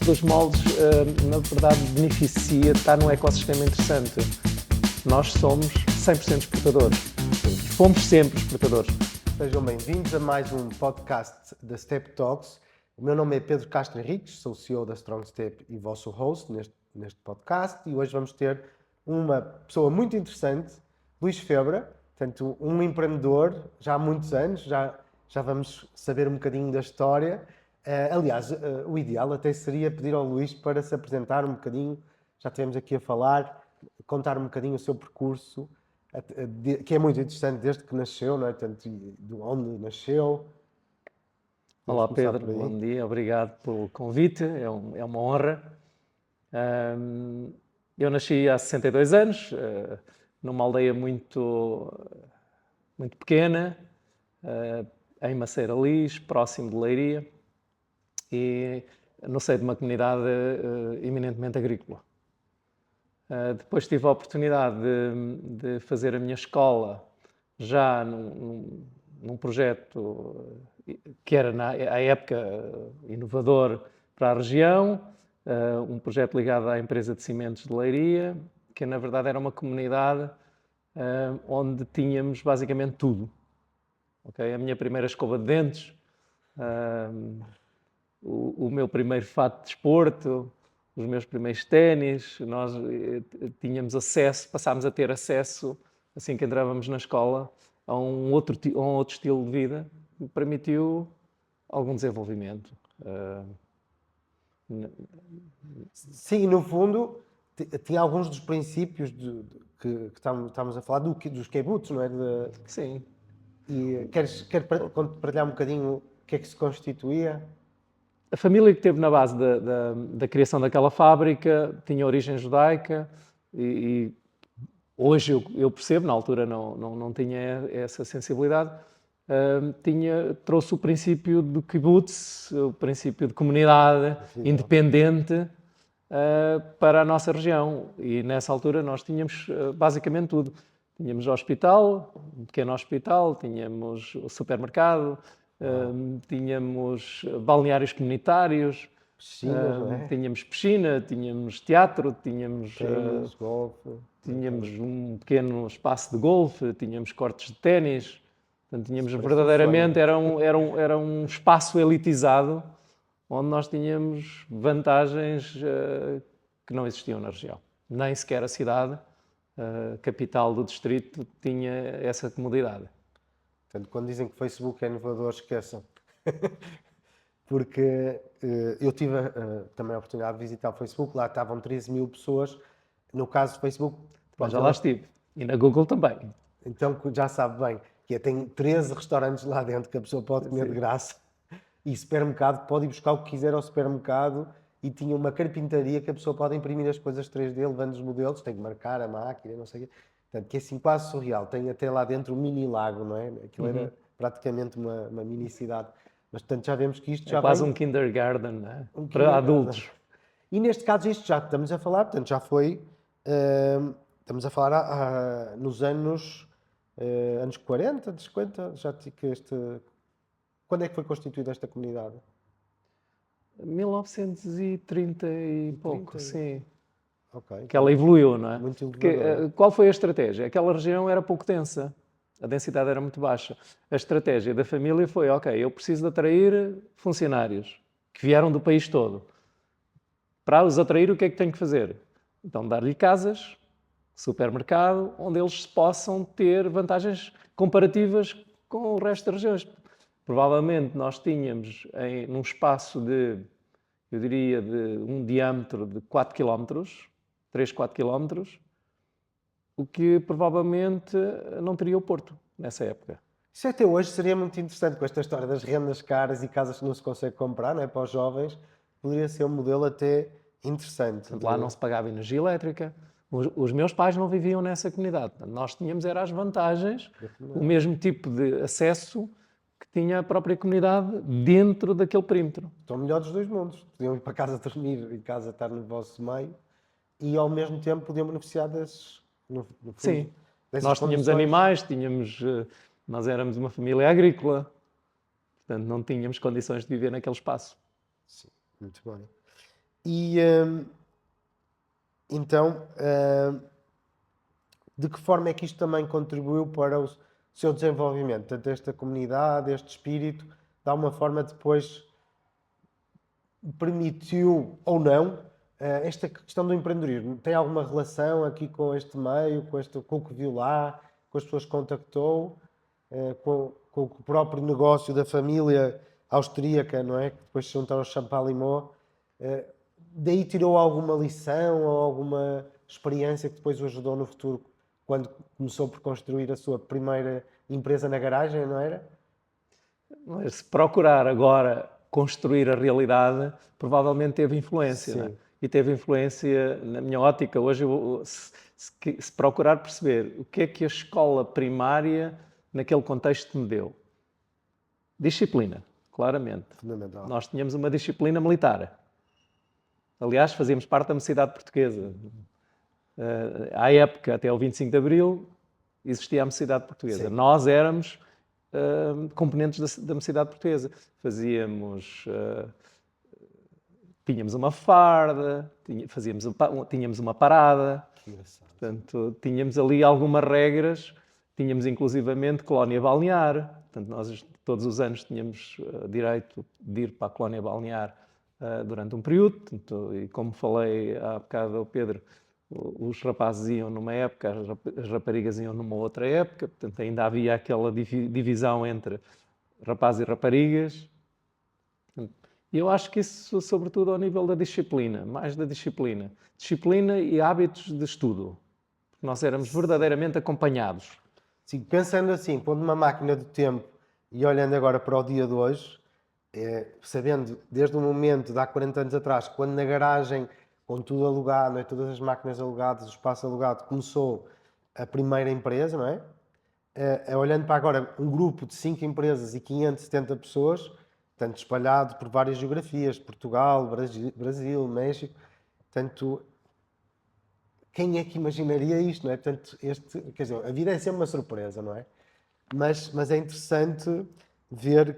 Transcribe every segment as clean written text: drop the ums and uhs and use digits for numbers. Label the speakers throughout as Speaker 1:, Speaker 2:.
Speaker 1: dos moldes, na verdade, beneficia de estar num ecossistema interessante. Nós somos 100% exportadores. Fomos sempre exportadores.
Speaker 2: Sejam bem-vindos a mais um podcast da Step Talks. O meu nome é Pedro Castro Henriques, sou o CEO da Strong Step e vosso host neste podcast. E hoje vamos ter uma pessoa muito interessante, Luís Febra, portanto, um empreendedor já há muitos anos, já vamos saber um bocadinho da história. Aliás, o ideal até seria pedir ao Luís para se apresentar um bocadinho, já estivemos aqui a falar, contar um bocadinho o seu percurso, que é muito interessante desde que nasceu, não é? Portanto, de onde nasceu.
Speaker 1: Olá Pedro, bom dia, obrigado pelo convite, é uma honra. Eu nasci há 62 anos, numa aldeia muito pequena, em Maceira Lis, próximo de Leiria, e no seio de uma comunidade eminentemente agrícola. Depois tive a oportunidade de fazer a minha escola já num projeto que era, à época, inovador para a região, um projeto ligado à empresa de cimentos de Leiria, que na verdade era uma comunidade onde tínhamos basicamente tudo. Okay? A minha primeira escova de dentes, o meu primeiro fato de desporto, os meus primeiros ténis, nós passámos a ter acesso, assim que entrávamos na escola, a um outro estilo de vida que permitiu algum desenvolvimento.
Speaker 2: Sim, no fundo, tinha alguns dos princípios que estamos a falar dos kibbutz, não é?
Speaker 1: Sim.
Speaker 2: E queres partilhar um bocadinho o que é que se constituía?
Speaker 1: A família que esteve na base da criação daquela fábrica tinha origem judaica e hoje eu percebo, na altura não tinha essa sensibilidade, trouxe o princípio do kibbutz, o princípio de comunidade independente para a nossa região. E nessa altura nós tínhamos basicamente tudo. Tínhamos hospital, um pequeno hospital, tínhamos o supermercado, tínhamos balneários comunitários,
Speaker 2: Piscinas, não é?
Speaker 1: tínhamos piscina, tínhamos teatro, tínhamos
Speaker 2: golfe.
Speaker 1: Tínhamos um pequeno espaço de golfe, tínhamos cortes de ténis, portanto, tínhamos verdadeiramente, era um espaço elitizado onde nós tínhamos vantagens que não existiam na região. Nem sequer a cidade, capital do distrito, tinha essa comodidade.
Speaker 2: Portanto, quando dizem que o Facebook é inovador, esqueçam. Porque eu tive também a oportunidade de visitar o Facebook, lá estavam 13 mil pessoas. No caso do Facebook...
Speaker 1: Mas já lá estive. E na Google também.
Speaker 2: Então já sabe bem que tem 13 restaurantes lá dentro que a pessoa pode comer de graça. E supermercado, pode ir buscar o que quiser ao supermercado. E tinha uma carpintaria que a pessoa pode imprimir as coisas 3D, levando os modelos, tem que marcar a máquina, não sei o quê. Portanto, que é assim quase surreal. Tem até lá dentro um mini lago, não é? Aquilo era praticamente uma mini cidade. Mas, portanto, já vemos que isto já
Speaker 1: quase
Speaker 2: vem...
Speaker 1: um kindergarten, não é? Para adultos.
Speaker 2: E neste caso, isto já estamos a falar, portanto, já foi... estamos a falar nos anos 40, 50, já que Quando é que foi constituída esta comunidade?
Speaker 1: 1930 e pouco, sim.
Speaker 2: Okay.
Speaker 1: Que ela evoluiu, não é?
Speaker 2: Muito
Speaker 1: Porque qual foi a estratégia? Aquela região era pouco densa, a densidade era muito baixa. A estratégia da família foi, ok, eu preciso de atrair funcionários que vieram do país todo. Para os atrair, o que é que tenho que fazer? Então, dar-lhe casas, supermercado, onde eles possam ter vantagens comparativas com o resto das regiões. Provavelmente nós tínhamos, num espaço eu diria, de um diâmetro de 4 km, 3, 4 km, o que provavelmente não teria o Porto nessa época.
Speaker 2: Isso até hoje seria muito interessante, com esta história das rendas caras e casas que não se consegue comprar, não é? Para os jovens, poderia ser um modelo até interessante.
Speaker 1: Lá não se pagava energia elétrica. Os meus pais não viviam nessa comunidade. Nós tínhamos as vantagens, o mesmo tipo de acesso que tinha a própria comunidade dentro daquele perímetro.
Speaker 2: Estão melhor dos dois mundos. Podiam ir para casa dormir e casa estar no vosso meio e ao mesmo tempo podiam beneficiar desses...
Speaker 1: Sim, nós tínhamos animais, nós éramos uma família agrícola, portanto não tínhamos condições de viver naquele espaço.
Speaker 2: Sim, muito bem. E então, de que forma é que isto também contribuiu para o seu desenvolvimento? Portanto, esta comunidade, este espírito, de alguma forma depois permitiu ou não esta questão do empreendedorismo? Tem alguma relação aqui com este meio, com o que viu lá, com as pessoas que contactou, com o próprio negócio da família austríaca, não é? Que depois se juntaram aos Champalimau. Daí tirou alguma lição ou alguma experiência que depois o ajudou no futuro, quando começou por construir a sua primeira empresa na garagem, não era?
Speaker 1: Mas se procurar agora construir a realidade, provavelmente teve influência, não é?
Speaker 2: Sim.
Speaker 1: E teve influência na minha ótica. Hoje, se procurar perceber o que é que a escola primária, naquele contexto, me deu. Disciplina, claramente.
Speaker 2: Fundamental.
Speaker 1: Nós tínhamos uma disciplina militar. Aliás, fazíamos parte da mocidade portuguesa. À época, até o 25 de Abril, existia a mocidade portuguesa.
Speaker 2: Sim.
Speaker 1: Nós éramos componentes da mocidade portuguesa. Fazíamos... tínhamos uma farda, tínhamos uma parada,
Speaker 2: Que engraçado.
Speaker 1: portanto, tínhamos ali algumas regras, tínhamos inclusivamente colónia balnear, portanto, nós todos os anos tínhamos direito de ir para a colónia balnear durante um período, portanto, e como falei há bocado ao Pedro, os rapazes iam numa época, as raparigas iam numa outra época, portanto, ainda havia aquela divisão entre rapazes e raparigas. E eu acho que isso, sobretudo ao nível da disciplina, mais da disciplina. Disciplina e hábitos de estudo. Porque nós éramos verdadeiramente acompanhados.
Speaker 2: Sim, pensando assim, pondo uma máquina do tempo e olhando agora para o dia de hoje, sabendo desde o momento de há 40 anos atrás, quando na garagem, com tudo alugado, não é? Todas as máquinas alugadas, o espaço alugado, começou a primeira empresa, não é? Olhando para agora, um grupo de 5 empresas e 570 pessoas, tanto espalhado por várias geografias, Portugal, Brasil, México, tanto quem é que imaginaria isto, não é? Portanto, quer dizer, a vida é sempre uma surpresa, não é? Mas é interessante ver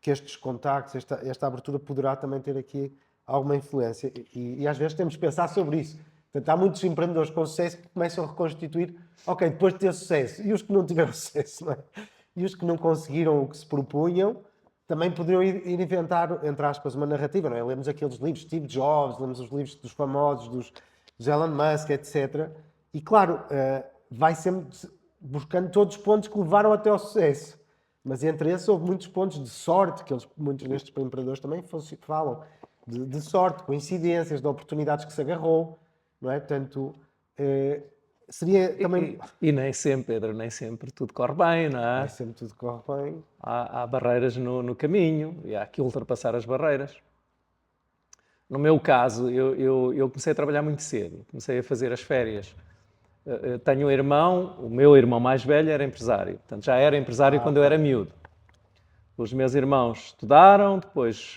Speaker 2: que estes contactos, esta abertura poderá também ter aqui alguma influência. E às vezes temos que pensar sobre isso. Portanto, há muitos empreendedores com sucesso que começam a reconstituir, ok, depois de ter sucesso, e os que não tiveram sucesso, não é? E os que não conseguiram o que se propunham, também poderiam ir inventar, entre aspas, uma narrativa, não é? Lemos aqueles livros, Steve Jobs, lemos os livros dos famosos, dos Elon Musk, etc. E claro, vai sempre buscando todos os pontos que levaram até ao sucesso. Mas entre esses houve muitos pontos de sorte, que muitos destes empreendedores também falam, de sorte, coincidências, de oportunidades que se agarrou, não é? Portanto, seria também...
Speaker 1: E nem sempre, Pedro, nem sempre tudo corre bem, não é?
Speaker 2: Vai sempre tudo corre bem.
Speaker 1: Há barreiras no caminho e há que ultrapassar as barreiras. No meu caso, eu comecei a trabalhar muito cedo, comecei a fazer as férias. Tenho um irmão, o meu irmão mais velho era empresário, portanto já era empresário quando eu era miúdo. Os meus irmãos estudaram, depois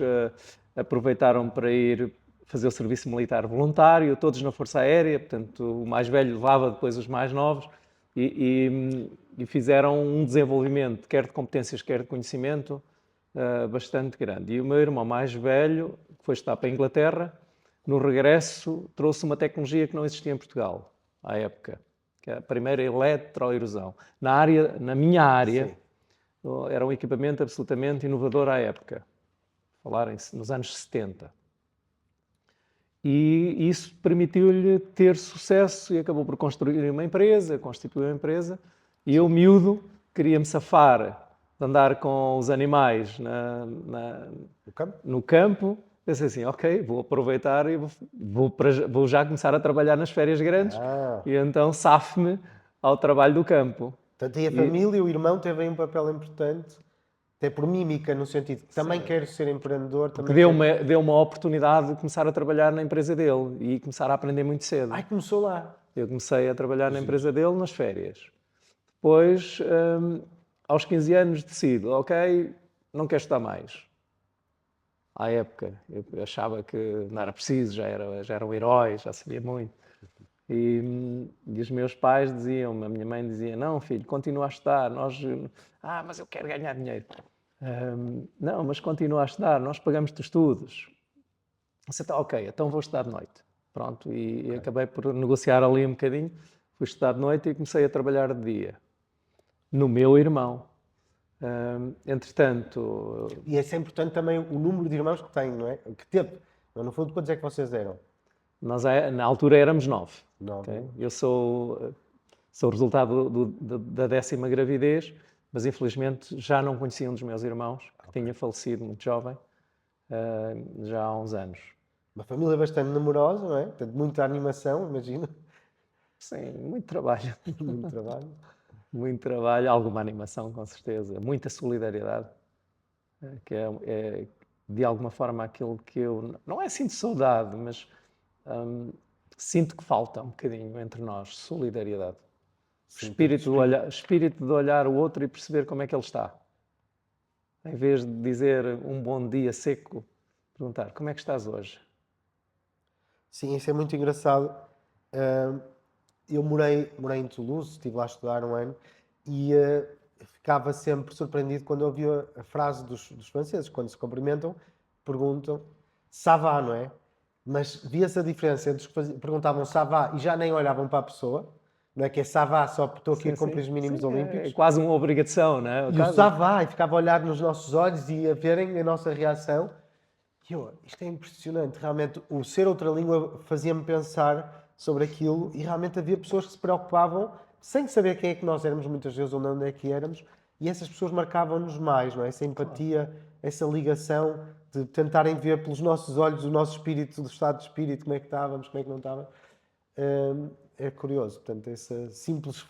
Speaker 1: aproveitaram para ir fazer o serviço militar voluntário, todos na Força Aérea, portanto o mais velho levava depois os mais novos e fizeram um desenvolvimento, quer de competências, quer de conhecimento, bastante grande. E o meu irmão mais velho, que foi estudar para a Inglaterra, no regresso trouxe uma tecnologia que não existia em Portugal, à época, que é a primeira eletroerosão. Na minha área,
Speaker 2: Sim.
Speaker 1: era um equipamento absolutamente inovador à época, nos anos 70. E isso permitiu-lhe ter sucesso e acabou por construir uma empresa, constituir uma empresa. E eu, miúdo, queria-me safar de andar com os animais no campo. Pensei assim, ok, vou aproveitar e vou já começar a trabalhar nas férias grandes. E então safo-me ao trabalho do campo.
Speaker 2: Portanto, e a família, o irmão teve aí um papel importante, até por mímica, no sentido que também quero ser empreendedor.
Speaker 1: Porque
Speaker 2: Também
Speaker 1: deu uma oportunidade de começar a trabalhar na empresa dele e começar a aprender muito cedo.
Speaker 2: Ai, começou lá.
Speaker 1: Eu comecei a trabalhar na empresa dele nas férias. Depois, aos 15 anos, decido, ok, não quero estudar mais. À época, eu achava que não era preciso, já era um herói, já sabia muito. E os meus pais diziam-me, a minha mãe dizia, não filho, continua a estudar, mas eu quero ganhar dinheiro. Não, mas continua a estudar, nós pagamos-te estudos. disse, então, ok, então vou estudar de noite. Pronto, e acabei por negociar ali um bocadinho. Fui estudar de noite e comecei a trabalhar de dia. No meu irmão. Entretanto,
Speaker 2: E é sempre importante também o número de irmãos que tem, não é? Que teve. Mas, no fundo, quantos é que vocês eram?
Speaker 1: nós na altura éramos 9.
Speaker 2: 9.
Speaker 1: Ok? Eu sou o resultado da 10ª gravidez, mas infelizmente já não conhecia um dos meus irmãos, que tinha falecido muito jovem, já há uns anos.
Speaker 2: Uma família bastante numerosa, não é? Portanto, muita animação, imagino.
Speaker 1: Sim, muito trabalho,
Speaker 2: Muito trabalho.
Speaker 1: muito trabalho, alguma animação com certeza, muita solidariedade, que é de alguma forma aquilo que eu, não é sinto saudade, mas hum, sinto que falta um bocadinho entre nós, solidariedade.
Speaker 2: Sim, tanto
Speaker 1: Espírito de olhar o outro e perceber como é que ele está. Em vez de dizer um bom dia seco, perguntar como é que estás hoje?
Speaker 2: Sim, isso é muito engraçado. Ah, eu morei em Toulouse, estive lá a estudar um ano e ficava sempre surpreendido quando eu ouvia a frase dos franceses, quando se cumprimentam, perguntam ça va, não é? Mas via-se a diferença entre os que perguntavam ça va e já nem olhavam para a pessoa, não é que é ça va, só estou aqui a
Speaker 1: Sim,
Speaker 2: cumprir
Speaker 1: sim.
Speaker 2: os mínimos
Speaker 1: Sim, é
Speaker 2: olímpicos,
Speaker 1: quase uma obrigação, não é?
Speaker 2: e o ça va, e ficava a olhar nos nossos olhos e a verem a nossa reação. E eu, isto é impressionante, realmente o ser outra língua fazia-me pensar sobre aquilo e realmente havia pessoas que se preocupavam sem saber quem é que nós éramos, muitas vezes, ou onde é que éramos, e essas pessoas marcavam-nos mais, não é? Essa empatia, essa ligação de tentarem ver pelos nossos olhos o nosso espírito, o estado de espírito, como é que estávamos, como é que não estávamos. É curioso, portanto, essa simples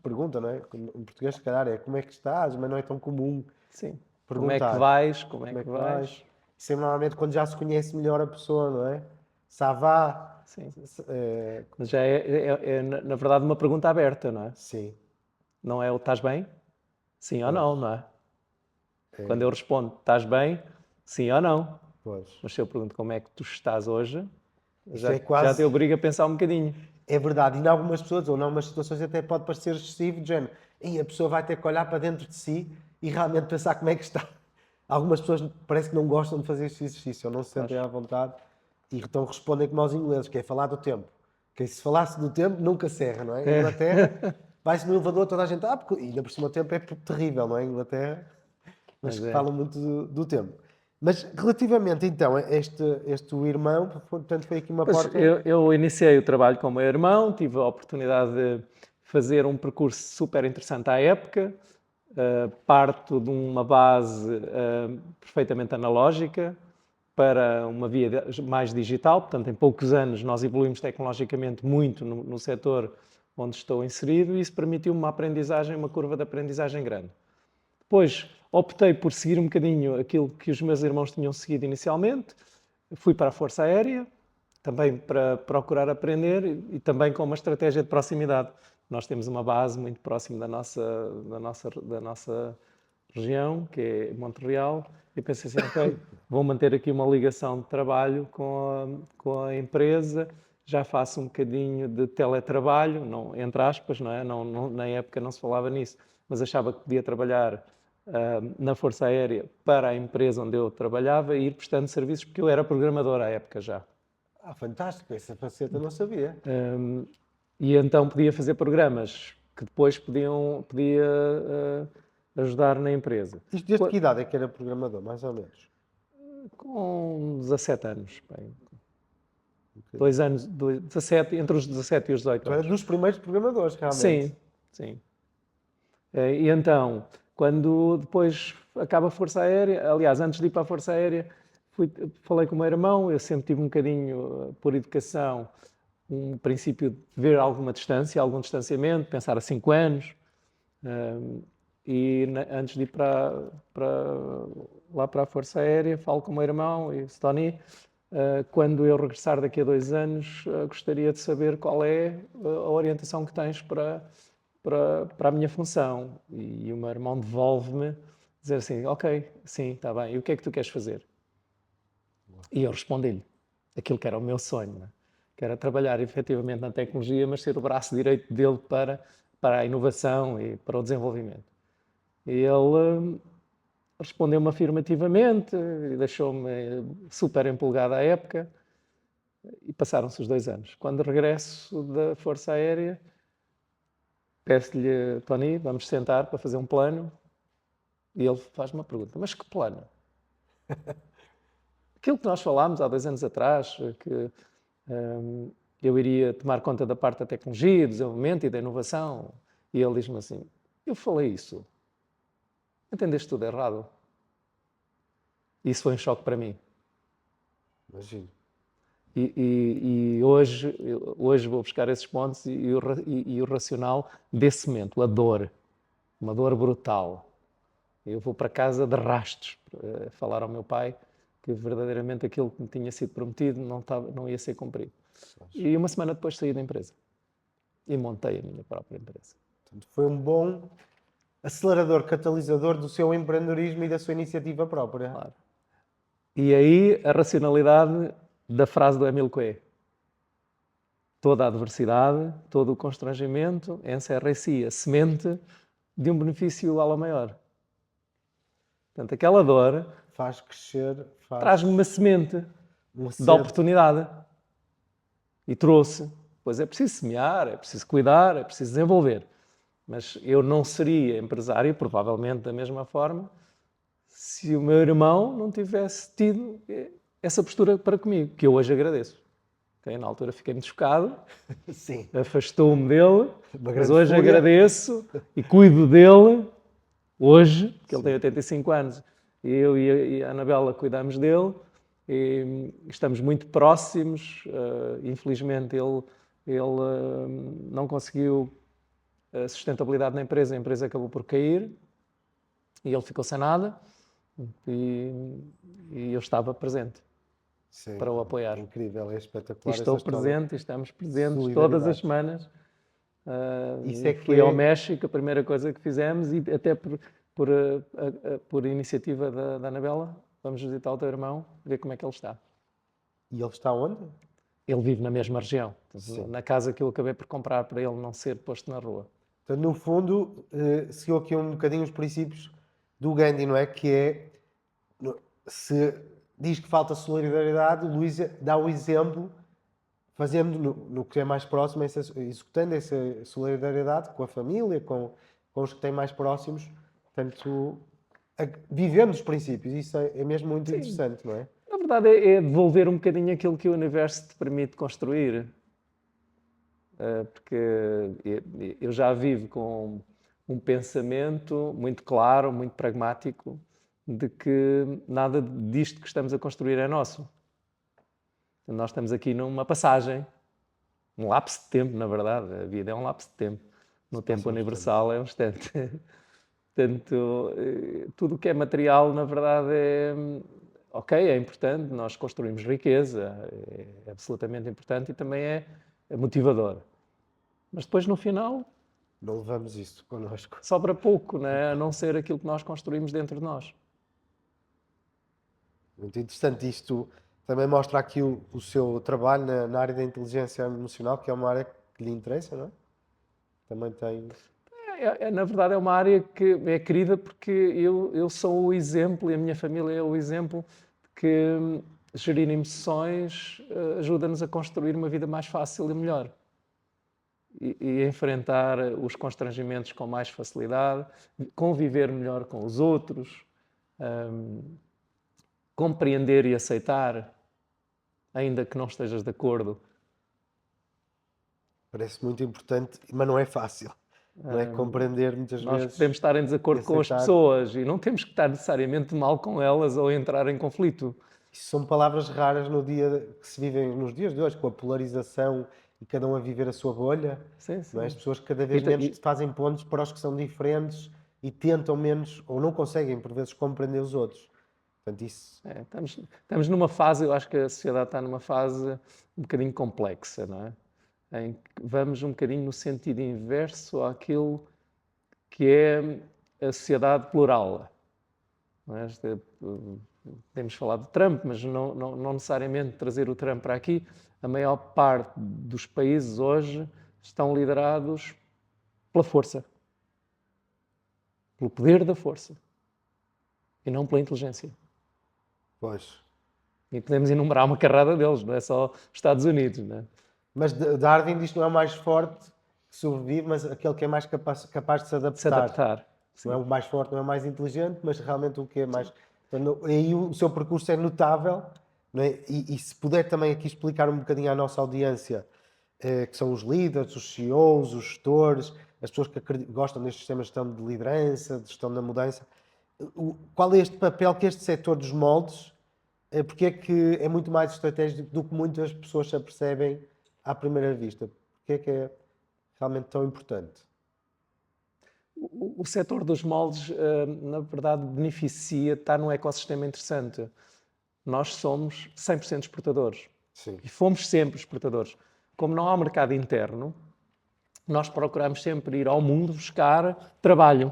Speaker 2: pergunta, não é? Em português, se calhar, é como é que estás, mas não é tão comum
Speaker 1: Sim. Como é que
Speaker 2: perguntar.
Speaker 1: vais? Como é
Speaker 2: Como é
Speaker 1: que
Speaker 2: que vais?
Speaker 1: vais?
Speaker 2: Isso é normalmente quando já se conhece melhor a pessoa, não é? Ça va?
Speaker 1: Sim.
Speaker 2: É,
Speaker 1: Mas já na verdade, uma pergunta aberta, não é?
Speaker 2: sim,
Speaker 1: Não é o estás bem? Sim ou
Speaker 2: pois,
Speaker 1: não, não é? Quando eu respondo estás bem? Sim ou não?
Speaker 2: pois.
Speaker 1: Mas se eu pergunto como é que tu estás hoje,
Speaker 2: Isso é
Speaker 1: já te
Speaker 2: quase,
Speaker 1: obriga a pensar um bocadinho.
Speaker 2: é verdade. E em algumas pessoas, ou em algumas situações, até pode parecer excessivo, de género. E a pessoa vai ter que olhar para dentro de si e realmente pensar como é que está. Algumas pessoas parece que não gostam de fazer este exercício, ou não se sentem
Speaker 1: Pois.
Speaker 2: à vontade, e então respondem como aos ingleses, que é falar do tempo. Que se falasse do tempo, nunca se erra, não é? Em Inglaterra, vai-se no elevador, toda a gente, porque e ainda por cima o tempo é terrível, não é? Em Inglaterra, mas
Speaker 1: Mas
Speaker 2: que
Speaker 1: é.
Speaker 2: falam muito do tempo. Mas relativamente então a este o irmão, portanto foi aqui uma
Speaker 1: Pois,
Speaker 2: porta.
Speaker 1: eu iniciei o trabalho com o meu irmão, tive a oportunidade de fazer um percurso super interessante à época. Parto de uma base perfeitamente analógica para uma via mais digital, portanto, em poucos anos nós evoluímos tecnologicamente muito no setor onde estou inserido e isso permitiu-me uma aprendizagem, uma curva de aprendizagem grande. Depois optei por seguir um bocadinho aquilo que os meus irmãos tinham seguido inicialmente, fui para a Força Aérea, também para procurar aprender e também com uma estratégia de proximidade. Nós temos uma base muito próxima da nossa região, que é Montreal, e pensei assim, ok, vou manter aqui uma ligação de trabalho com a empresa, já faço um bocadinho de teletrabalho, não, entre aspas, não é? Na época não se falava nisso, mas achava que podia trabalhar na Força Aérea para a empresa onde eu trabalhava e ir prestando serviços, porque eu era programador à época já.
Speaker 2: Ah, fantástico, essa faceta eu não sabia.
Speaker 1: E então podia fazer programas que depois podia ajudar na empresa.
Speaker 2: Isto desde que idade é que era programador, mais ou menos?
Speaker 1: Com 17 anos, bem,
Speaker 2: Um bocadinho.
Speaker 1: 17, entre os 17 e os 18
Speaker 2: Então era
Speaker 1: anos.
Speaker 2: dos primeiros programadores, realmente.
Speaker 1: Sim, sim. E então, quando depois acaba a Força Aérea, aliás, antes de ir para a Força Aérea, falei com o meu irmão, eu sempre tive um bocadinho, por educação, um princípio de ver alguma distância, algum distanciamento, pensar a 5 anos, antes de ir lá para a Força Aérea, falo com o meu irmão e disse, Tony, quando eu regressar daqui a 2 anos, gostaria de saber qual é a orientação que tens para a minha função. E o meu irmão devolve-me, dizer assim, ok, sim, está bem, e o que é que tu queres fazer? E eu respondi-lhe aquilo que era o meu sonho, né? Que era trabalhar efetivamente na tecnologia, mas ser o braço direito dele para a inovação e para o desenvolvimento. E ele respondeu-me afirmativamente e deixou-me super empolgado à época. E passaram-se os 2 anos. Quando regresso da Força Aérea, peço-lhe, Tony, vamos sentar para fazer um plano. E ele faz uma pergunta, mas que plano? Aquilo que nós falámos há 2 anos atrás, que eu iria tomar conta da parte da tecnologia, do desenvolvimento e da inovação. E ele diz-me assim, eu falei isso. Entendeste tudo errado. Isso foi um choque para mim.
Speaker 2: Imagino.
Speaker 1: E hoje vou buscar esses pontos e o racional desse momento, a dor, uma dor brutal. Eu vou para casa de rastos falar ao meu pai que verdadeiramente aquilo que me tinha sido prometido não ia ser cumprido. E uma semana depois saí da empresa e montei a minha própria empresa.
Speaker 2: Portanto, foi um bom acelerador, catalisador do seu empreendedorismo e da sua iniciativa própria.
Speaker 1: Claro. E aí a racionalidade da frase do Émile Coué. Toda a adversidade, todo o constrangimento encerra em si a semente de um benefício ala maior. Portanto, aquela dor
Speaker 2: Faz crescer,
Speaker 1: traz-me uma semente
Speaker 2: um
Speaker 1: de
Speaker 2: cedo.
Speaker 1: oportunidade. E trouxe. Pois é preciso semear, é preciso cuidar, é preciso desenvolver. Mas eu não seria empresário, provavelmente da mesma forma, se o meu irmão não tivesse tido essa postura para comigo, que eu hoje agradeço. Okay? Na altura fiquei muito chocado,
Speaker 2: Sim.
Speaker 1: afastou-me dele,
Speaker 2: Uma
Speaker 1: mas
Speaker 2: grande
Speaker 1: hoje
Speaker 2: fúria.
Speaker 1: agradeço e cuido dele, hoje, que ele
Speaker 2: Sim.
Speaker 1: tem 85 anos. Eu e a Anabela cuidamos dele e estamos muito próximos. Infelizmente ele não conseguiu a sustentabilidade na empresa, a empresa acabou por cair e ele ficou sem nada e eu estava presente
Speaker 2: Sim.
Speaker 1: para o apoiar.
Speaker 2: É incrível, é
Speaker 1: E
Speaker 2: espetacular
Speaker 1: estou
Speaker 2: essa história.
Speaker 1: presente e estamos presentes
Speaker 2: Solidariedade.
Speaker 1: todas as semanas.
Speaker 2: Isso é que
Speaker 1: Fui
Speaker 2: é-
Speaker 1: ao México, a primeira coisa que fizemos, e até por iniciativa da Anabela, vamos visitar o teu irmão, ver como é que ele está.
Speaker 2: E ele está onde?
Speaker 1: Ele vive na mesma região,
Speaker 2: Sim.
Speaker 1: na casa que eu acabei por comprar para ele não ser posto na rua.
Speaker 2: Então, no fundo, seguiu aqui um bocadinho os princípios do Gandhi, não é? Que é, se diz que falta solidariedade, o Luís dá o exemplo, fazendo no que é mais próximo, executando essa solidariedade com a família, com os que têm mais próximos. Portanto, vivendo os princípios, isso é mesmo muito
Speaker 1: Sim.
Speaker 2: interessante, não é?
Speaker 1: Na verdade, é devolver um bocadinho aquilo que o universo te permite construir. Porque eu já vivo com um pensamento muito claro, muito pragmático, de que nada disto que estamos a construir é nosso. Nós estamos aqui numa passagem, um lapso de tempo, na verdade. A vida é um lapso de tempo. No tempo universal é um instante. Portanto, tudo o que é material, na verdade, ok, é importante, nós construímos riqueza, é absolutamente importante e também é motivador. Mas depois, no final,
Speaker 2: Não levamos isso connosco.
Speaker 1: sobra pouco, né? A não ser aquilo que nós construímos dentro de nós.
Speaker 2: Muito interessante. Isto também mostra aqui o seu trabalho na área da inteligência emocional, que é uma área que lhe interessa, não é? Também tem...
Speaker 1: Na verdade, é uma área que é querida porque eu sou o exemplo e a minha família é o exemplo de que gerir emoções ajuda-nos a construir uma vida mais fácil e melhor. E enfrentar os constrangimentos com mais facilidade, conviver melhor com os outros, compreender e aceitar, ainda que não estejas de acordo.
Speaker 2: Parece muito importante, mas não é fácil. Não é compreender muitas
Speaker 1: Nós
Speaker 2: vezes.
Speaker 1: podemos estar em desacordo com as
Speaker 2: aceitar.
Speaker 1: pessoas e não temos que estar necessariamente mal com elas ou entrar em conflito.
Speaker 2: Isso são palavras raras no dia que se vivem nos dias de hoje, com a polarização e cada um a viver a sua bolha.
Speaker 1: Sim, sim.
Speaker 2: Não é? As pessoas cada vez menos fazem pontos para os que são diferentes e tentam menos, ou não conseguem, por vezes, compreender os outros. Portanto, isso...
Speaker 1: Estamos numa fase, eu acho que a sociedade está numa fase um bocadinho complexa, não é? Em que vamos um bocadinho no sentido inverso àquilo que é a sociedade plural. Não é? Temos falado de Trump, mas não necessariamente trazer o Trump para aqui. A maior parte dos países hoje estão liderados pela força, pelo poder da força. e não pela inteligência.
Speaker 2: Pois.
Speaker 1: E podemos enumerar uma carrada deles, não é só Estados Unidos, não é?
Speaker 2: Mas Darwin diz que não é o mais forte que sobrevive, mas aquele que é mais capaz de se
Speaker 1: Se
Speaker 2: adaptar.
Speaker 1: adaptar.
Speaker 2: Não é
Speaker 1: Sim.
Speaker 2: o mais forte, não é o mais inteligente, mas realmente o que é mais. Então, aí o seu percurso é notável, não é? E se puder também aqui explicar um bocadinho à nossa audiência, que são os líderes, os CEOs, os gestores, as pessoas que gostam destes sistemas de gestão de liderança, de gestão da mudança, qual é este papel que este setor dos moldes, porque é que é muito mais estratégico do que muitas pessoas se apercebem à primeira vista? Porque é que é realmente tão importante?
Speaker 1: O setor dos moldes, na verdade, beneficia, está num ecossistema interessante. Nós somos 100% exportadores.
Speaker 2: Sim.
Speaker 1: E fomos sempre exportadores. Como não há mercado interno, nós procuramos sempre ir ao mundo buscar trabalho.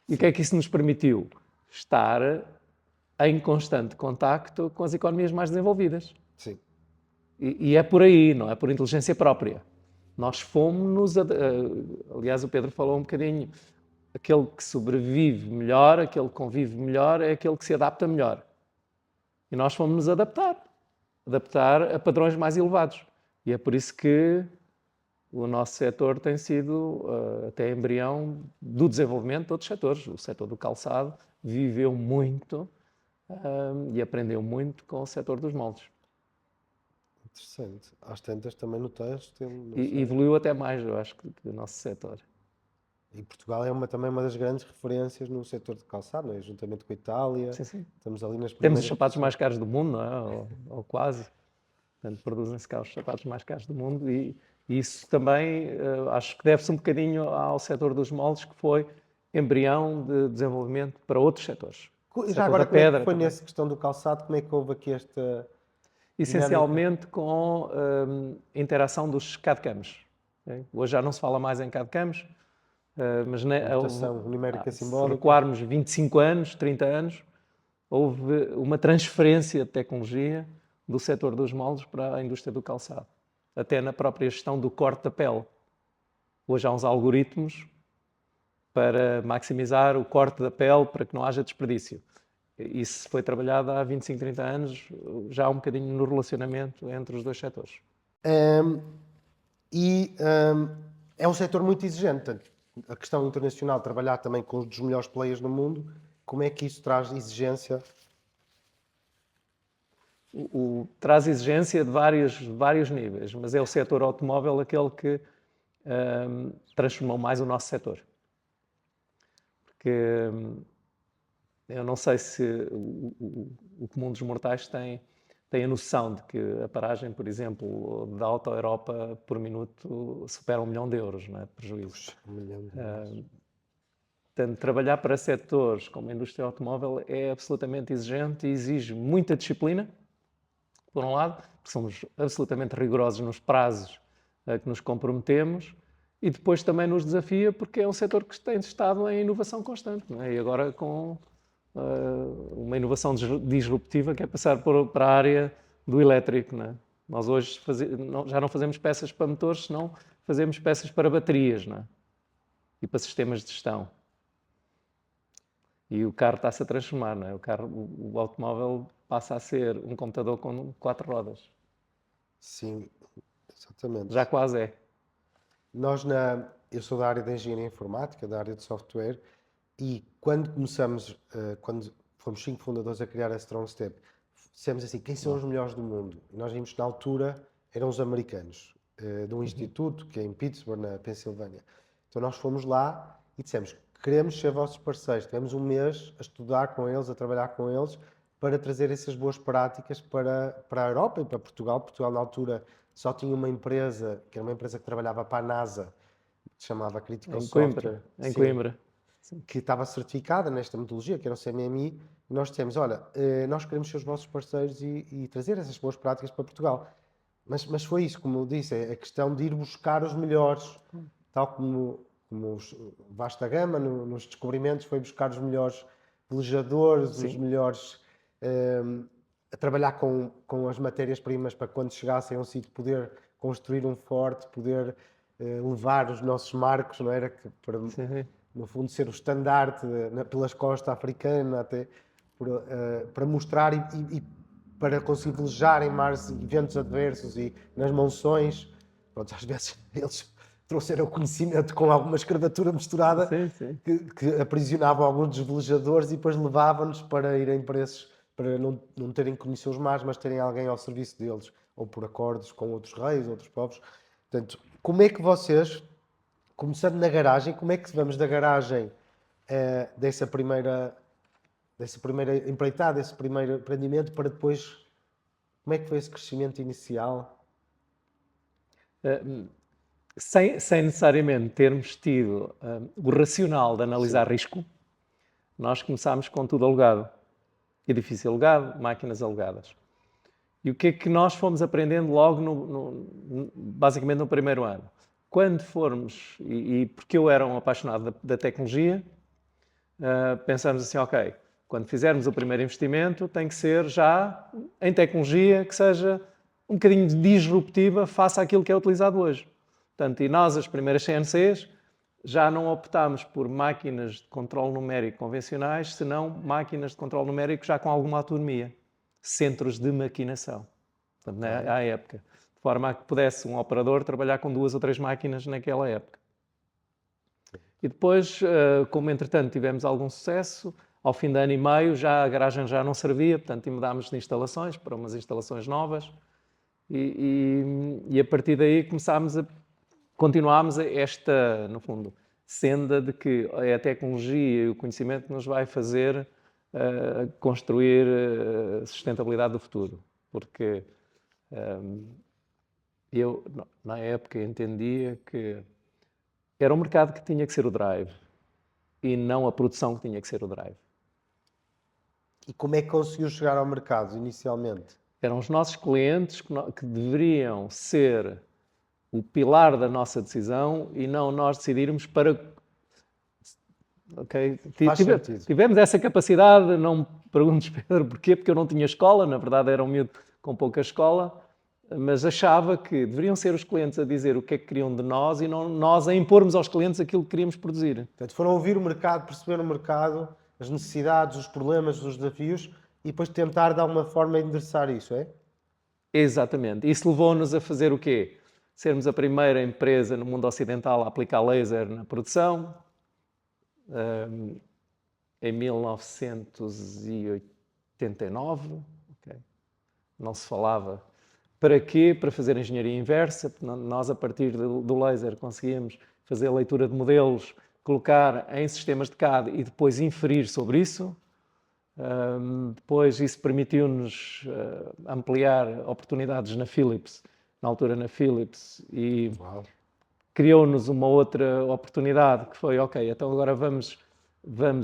Speaker 1: E o que é que isso nos permitiu? Estar em constante contacto com as economias mais desenvolvidas.
Speaker 2: Sim.
Speaker 1: E é por aí, não é por inteligência própria. Nós fomos-nos... aliás, o Pedro falou um bocadinho. Aquele que sobrevive melhor, aquele que convive melhor, é aquele que se adapta melhor. E nós fomos-nos adaptar a padrões mais elevados. E é por isso que o nosso setor tem sido até embrião do desenvolvimento de outros setores. O setor do calçado viveu muito e aprendeu muito com o setor dos moldes.
Speaker 2: Interessante. Às tantas também no têxtil, não
Speaker 1: E
Speaker 2: sei.
Speaker 1: evoluiu até mais, eu acho, que o nosso setor.
Speaker 2: E Portugal é também uma das grandes referências no setor de calçado, não é? Juntamente com a Itália.
Speaker 1: Sim, sim.
Speaker 2: Estamos ali nas
Speaker 1: Temos os
Speaker 2: primeiras
Speaker 1: sapatos
Speaker 2: posições.
Speaker 1: mais caros do mundo, não é? Ou quase. Portanto, produzem-se cá os sapatos mais caros do mundo e isso também acho que deve-se um bocadinho ao setor dos moldes, que foi embrião de desenvolvimento para outros setores. O
Speaker 2: Já
Speaker 1: setor
Speaker 2: agora,
Speaker 1: da
Speaker 2: como é que
Speaker 1: pedra
Speaker 2: foi
Speaker 1: também.
Speaker 2: nessa questão do calçado? Como é que houve aqui esta dinâmica?
Speaker 1: Essencialmente com interação dos CAD-CAMs. Okay? Hoje já não se fala mais em CAD-CAMs, mas
Speaker 2: Computação numérica
Speaker 1: se
Speaker 2: simbólica.
Speaker 1: recuarmos 25 anos, 30 anos, houve uma transferência de tecnologia do setor dos moldes para a indústria do calçado. Até na própria gestão do corte da pele. Hoje há uns algoritmos para maximizar o corte da pele para que não haja desperdício. Isso foi trabalhado há 25, 30 anos, já um bocadinho no relacionamento entre os dois setores.
Speaker 2: É um setor muito exigente. Portanto, a questão internacional, trabalhar também com os dos melhores players no mundo, como é que isso traz exigência?
Speaker 1: Traz exigência de vários níveis, mas é o setor automóvel aquele que transformou mais o nosso setor. Porque eu não sei se o comum dos mortais tem a noção de que a paragem, por exemplo, da Auto Europa por minuto supera 1 milhão de euros, não é? De prejuízo.
Speaker 2: Um milhão de euros.
Speaker 1: Portanto, trabalhar para setores como a indústria automóvel é absolutamente exigente e exige muita disciplina, por um lado, porque somos absolutamente rigorosos nos prazos a que nos comprometemos, e depois também nos desafia porque é um setor que tem estado em inovação constante, não é? E agora com uma inovação disruptiva que é passar para a área do elétrico, não é? Nós hoje já não fazemos peças para motores, senão fazemos peças para baterias, não é? E para sistemas de gestão. E o carro está-se a transformar, não é? O automóvel passa a ser um computador com 4 rodas.
Speaker 2: Sim, exatamente.
Speaker 1: Já quase é.
Speaker 2: Eu sou da área de engenharia informática, da área de software, e quando começamos, quando fomos 5 fundadores a criar a Strong Step, dissemos assim, quem são os melhores do mundo? E nós vimos que na altura eram os americanos, de um instituto que é em Pittsburgh, na Pensilvânia. Então nós fomos lá e dissemos, queremos ser vossos parceiros. Tivemos um mês a estudar com eles, a trabalhar com eles, para trazer essas boas práticas para a Europa e para Portugal. Portugal, na altura, só tinha uma empresa, que era uma empresa que trabalhava para a NASA, que se chamava Critical
Speaker 1: Em
Speaker 2: Software.
Speaker 1: Coimbra. Em
Speaker 2: Sim,
Speaker 1: Coimbra.
Speaker 2: que estava certificada nesta metodologia, que era o CMMI, e nós dissemos, olha, nós queremos ser os vossos parceiros e trazer essas boas práticas para Portugal. Mas foi isso, como eu disse, é a questão de ir buscar os melhores, tal como vasta gama nos descobrimentos, foi buscar os melhores velejadores, os
Speaker 1: Sim.
Speaker 2: melhores a trabalhar com as matérias-primas para quando chegassem a um sítio poder construir um forte, poder levar os nossos marcos, não era?
Speaker 1: Sim.
Speaker 2: no fundo, ser o estandarte pelas costas africanas, até para mostrar e para conseguir velejar em mares, eventos adversos e nas monções. Pronto, às vezes eles trouxeram conhecimento com alguma escravatura misturada
Speaker 1: Sim, sim.
Speaker 2: que aprisionavam alguns dos velejadores e depois levavam-nos para irem para esses, para não terem que conhecer os mares, mas terem alguém ao serviço deles, ou por acordos com outros reis, outros povos. Portanto, como é que vocês, começando na garagem, como é que vamos da garagem dessa primeira empreitada, desse primeiro empreendimento, para depois, como é que foi esse crescimento inicial?
Speaker 1: Sem necessariamente termos tido o racional de analisar risco, nós começámos com tudo alugado. Edifício alugado, máquinas alugadas. E o que é que nós fomos aprendendo logo, basicamente no primeiro ano? Quando formos, e porque eu era um apaixonado da tecnologia, pensamos assim, ok, quando fizermos o primeiro investimento tem que ser já em tecnologia que seja um bocadinho disruptiva face àquilo que é utilizado hoje. Portanto, e nós, as primeiras CNCs, já não optámos por máquinas de controle numérico convencionais, senão máquinas de controle numérico já com alguma autonomia. Centros de maquinação, portanto, à época. De forma a que pudesse um operador trabalhar com 2 ou 3 máquinas naquela época. E depois, como entretanto tivemos algum sucesso, ao fim de ano e meio já a garagem já não servia, portanto mudámos de instalações para umas instalações novas e a partir daí continuámos esta, no fundo, senda de que é a tecnologia e o conhecimento que nos vai fazer construir a sustentabilidade do futuro. Porque eu, na época, entendia que era o mercado que tinha que ser o drive e não a produção que tinha que ser o drive.
Speaker 2: E como é que conseguiu chegar ao mercado inicialmente?
Speaker 1: Eram os nossos clientes que deveriam ser o pilar da nossa decisão e não nós decidirmos para... Okay?
Speaker 2: Faz sentido.
Speaker 1: Tivemos essa capacidade, não me perguntes, Pedro, porquê, porque eu não tinha escola, na verdade era um miúdo com pouca escola, mas achava que deveriam ser os clientes a dizer o que é que queriam de nós e não nós a impormos aos clientes aquilo que queríamos produzir.
Speaker 2: Portanto, foram ouvir o mercado, perceber o mercado, as necessidades, os problemas, os desafios e depois tentar de alguma forma endereçar isso, é?
Speaker 1: Exatamente. Isso levou-nos a fazer o quê? Sermos a primeira empresa no mundo ocidental a aplicar laser na produção. Em 1989. Okay. Não se falava. Para quê? Para fazer engenharia inversa. Nós, a partir do laser, conseguíamos fazer a leitura de modelos, colocar em sistemas de CAD e depois inferir sobre isso. Depois isso permitiu-nos ampliar oportunidades na Philips, na altura na Philips, e criou-nos uma outra oportunidade que foi, ok, então agora vamos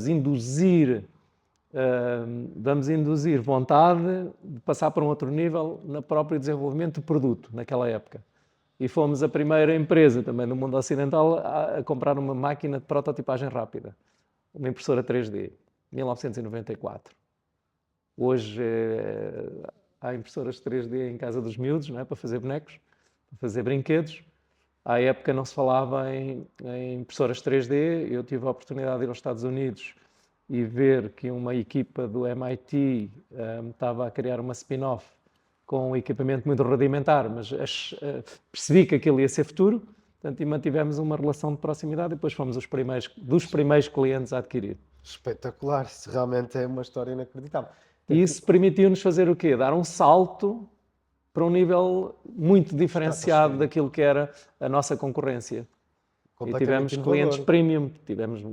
Speaker 1: induzir vontade de passar para um outro nível no próprio desenvolvimento do produto naquela época. E fomos a primeira empresa também no mundo ocidental a comprar uma máquina de prototipagem rápida, uma impressora 3D. 1994. Hoje há impressoras 3D em casa dos miúdos, não é? Para fazer bonecos, para fazer brinquedos. À época não se falava em impressoras 3D. Eu tive a oportunidade de ir aos Estados Unidos e ver que uma equipa do MIT estava a criar uma spin-off com um equipamento muito rudimentar, mas percebi que aquilo ia ser futuro, portanto, e mantivemos uma relação de proximidade e depois fomos dos primeiros clientes a adquirir.
Speaker 2: Espetacular, isso realmente é uma história inacreditável.
Speaker 1: E isso permitiu-nos fazer o quê? Dar um salto para um nível muito diferenciado daquilo que era a nossa concorrência. E tivemos clientes premium, tivemos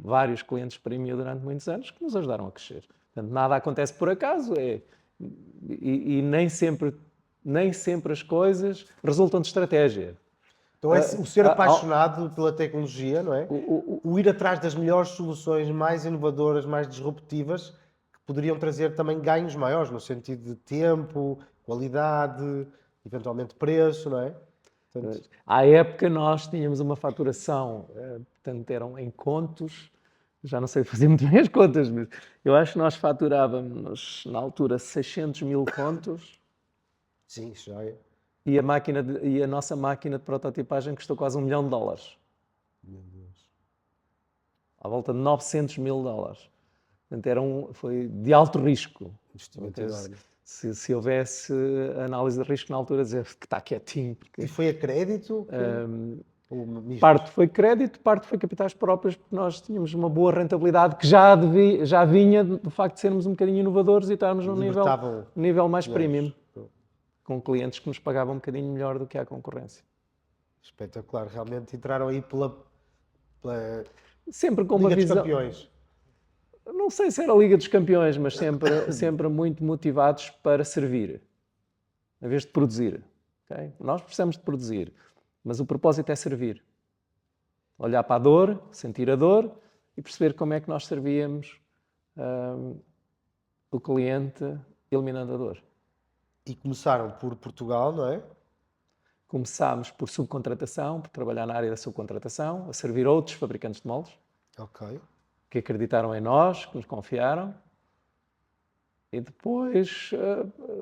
Speaker 1: vários clientes premium durante muitos anos que nos ajudaram a crescer. Portanto, nada acontece por acaso e nem sempre as coisas resultam de estratégia.
Speaker 2: Então é o ser apaixonado pela tecnologia, não é? O ir atrás das melhores soluções mais inovadoras, mais disruptivas, que poderiam trazer também ganhos maiores, no sentido de tempo, qualidade, eventualmente preço, não é?
Speaker 1: Portanto... À época nós tínhamos uma faturação, portanto eram em contos, já não sei fazer muito bem as contas, mas eu acho que nós faturávamos na altura 600 mil contos.
Speaker 2: Sim, já é.
Speaker 1: E a nossa máquina de prototipagem custou quase $1 milhão.
Speaker 2: Meu Deus.
Speaker 1: à volta de 900 mil dólares. Portanto, foi de alto risco.
Speaker 2: Investimento enorme.
Speaker 1: Se houvesse análise de risco na altura, dizer que está quietinho. Porque,
Speaker 2: E foi a crédito? Ou mesmo?
Speaker 1: parte foi crédito, parte foi capitais próprios, porque nós tínhamos uma boa rentabilidade que já vinha do facto de sermos um bocadinho inovadores e estarmos num
Speaker 2: Libertavam
Speaker 1: nível mais
Speaker 2: dinheiros.
Speaker 1: premium, com clientes que nos pagavam um bocadinho melhor do que a concorrência.
Speaker 2: Espetacular, realmente entraram aí pela
Speaker 1: Sempre com uma
Speaker 2: Liga dos
Speaker 1: visão.
Speaker 2: Campeões.
Speaker 1: Não sei se era a Liga dos Campeões, mas sempre muito motivados para servir, em vez de produzir. Okay? Nós precisamos de produzir, mas o propósito é servir. Olhar para a dor, sentir a dor e perceber como é que nós servíamos o cliente eliminando a dor.
Speaker 2: E começaram por Portugal, não é?
Speaker 1: Começámos por subcontratação, por trabalhar na área da subcontratação, a servir outros fabricantes de moldes
Speaker 2: Ok.
Speaker 1: que acreditaram em nós, que nos confiaram. E depois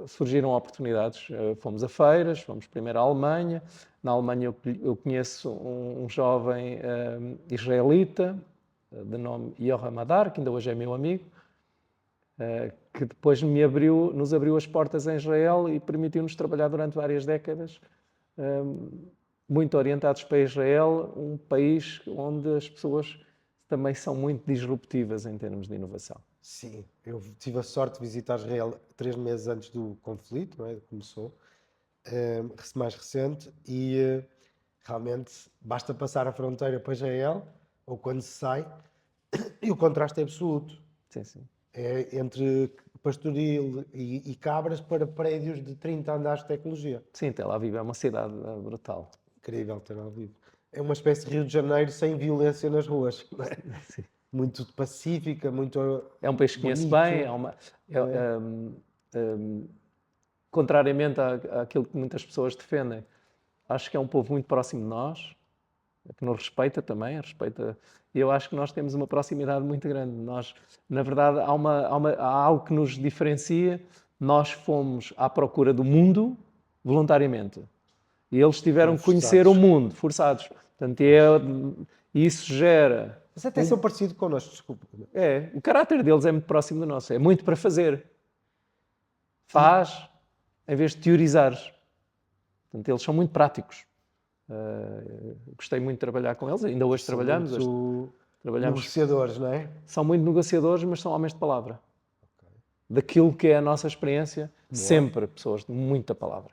Speaker 1: surgiram oportunidades. Fomos a feiras, fomos primeiro à Alemanha. Na Alemanha eu conheço um jovem israelita, de nome Yoram Madar, que ainda hoje é meu amigo, que depois nos abriu as portas em Israel e permitiu-nos trabalhar durante várias décadas, muito orientados para Israel, um país onde as pessoas também são muito disruptivas em termos de inovação.
Speaker 2: Sim, eu tive a sorte de visitar Israel 3 meses antes do conflito, não é? Começou, mais recente, e realmente basta passar a fronteira para Israel, ou quando se sai, e o contraste é absoluto.
Speaker 1: Sim, sim.
Speaker 2: É entre pastoril e cabras para prédios de 30 andares de tecnologia.
Speaker 1: Sim, Tel Aviv é uma cidade brutal.
Speaker 2: Incrível ter ouvido. É uma espécie de Rio de Janeiro sem violência nas ruas. Não é?
Speaker 1: Sim.
Speaker 2: Muito pacífica, muito
Speaker 1: É um país que conheço
Speaker 2: bonito.
Speaker 1: bem, contrariamente àquilo que muitas pessoas defendem, acho que é um povo muito próximo de nós, que nos respeita também, e eu acho que nós temos uma proximidade muito grande. Nós, na verdade, há algo que nos diferencia. Nós fomos à procura do mundo voluntariamente. E eles tiveram que conhecer o mundo, forçados. Portanto, isso gera...
Speaker 2: Mas até são parecidos connosco, desculpa.
Speaker 1: O caráter deles é muito próximo do nosso. É muito para fazer. Faz, em vez de teorizares. Portanto, eles são muito práticos. Gostei muito de trabalhar com eles. Ainda hoje trabalhamos.
Speaker 2: Negociadores, não é?
Speaker 1: São muito negociadores, mas são homens de palavra. Daquilo que é a nossa experiência, sempre pessoas de muita palavra.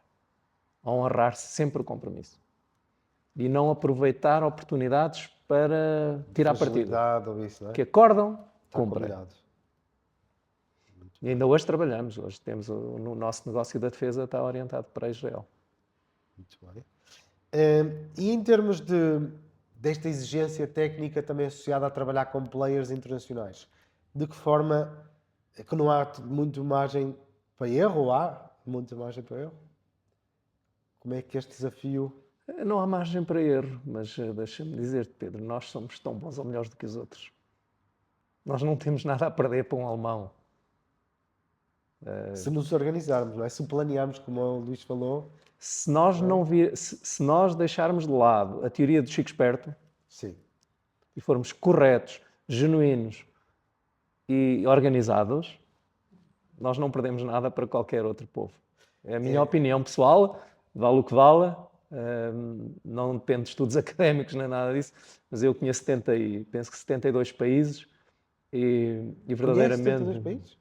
Speaker 1: A honrar-se sempre o compromisso. E não aproveitar oportunidades para tirar partido.
Speaker 2: Ou isso, não é?
Speaker 1: Que acordam,
Speaker 2: Está
Speaker 1: cumprem.
Speaker 2: combinado.
Speaker 1: E ainda hoje trabalhamos. Hoje temos no nosso negócio da defesa está orientado para Israel.
Speaker 2: Muito bem. E em termos desta exigência técnica também associada a trabalhar com players internacionais, de que forma é que não há muito margem para erro, ou há muita margem para erro? Como é que este desafio...
Speaker 1: Não há margem para erro, mas deixa-me dizer-te, Pedro, nós somos tão bons ou melhores do que os outros. Nós não temos nada a perder para um alemão.
Speaker 2: Se nos organizarmos, não é? Se planearmos, como o Luís falou...
Speaker 1: Se nós deixarmos de lado a teoria do Chico Esperto,
Speaker 2: sim,
Speaker 1: e formos corretos, genuínos e organizados, nós não perdemos nada para qualquer outro povo. É a minha opinião pessoal, vale o que vale, não depende de estudos académicos nem nada disso, mas eu conheço penso que 72 países e verdadeiramente...
Speaker 2: 72 países?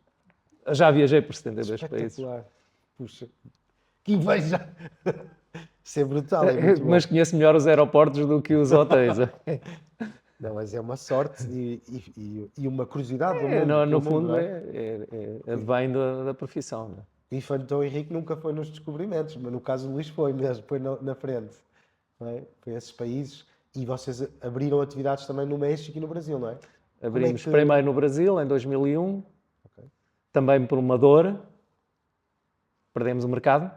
Speaker 1: Já viajei por 72 países.
Speaker 2: Puxa, que inveja! Isso é brutal, é muito bom.
Speaker 1: Mas conheço melhor os aeroportos do que os hotéis.
Speaker 2: Não, mas é uma sorte e uma curiosidade do mundo.
Speaker 1: No fundo, advém da profissão. Não é?
Speaker 2: O Infantão Henrique nunca foi nos descobrimentos, mas no caso do Luís foi mesmo, foi na frente. Não é? Foi esses países. E vocês abriram atividades também no México e no Brasil, não é?
Speaker 1: Abrimos primeiro no Brasil, em 2001. Okay. Também por uma dor. Perdemos o mercado.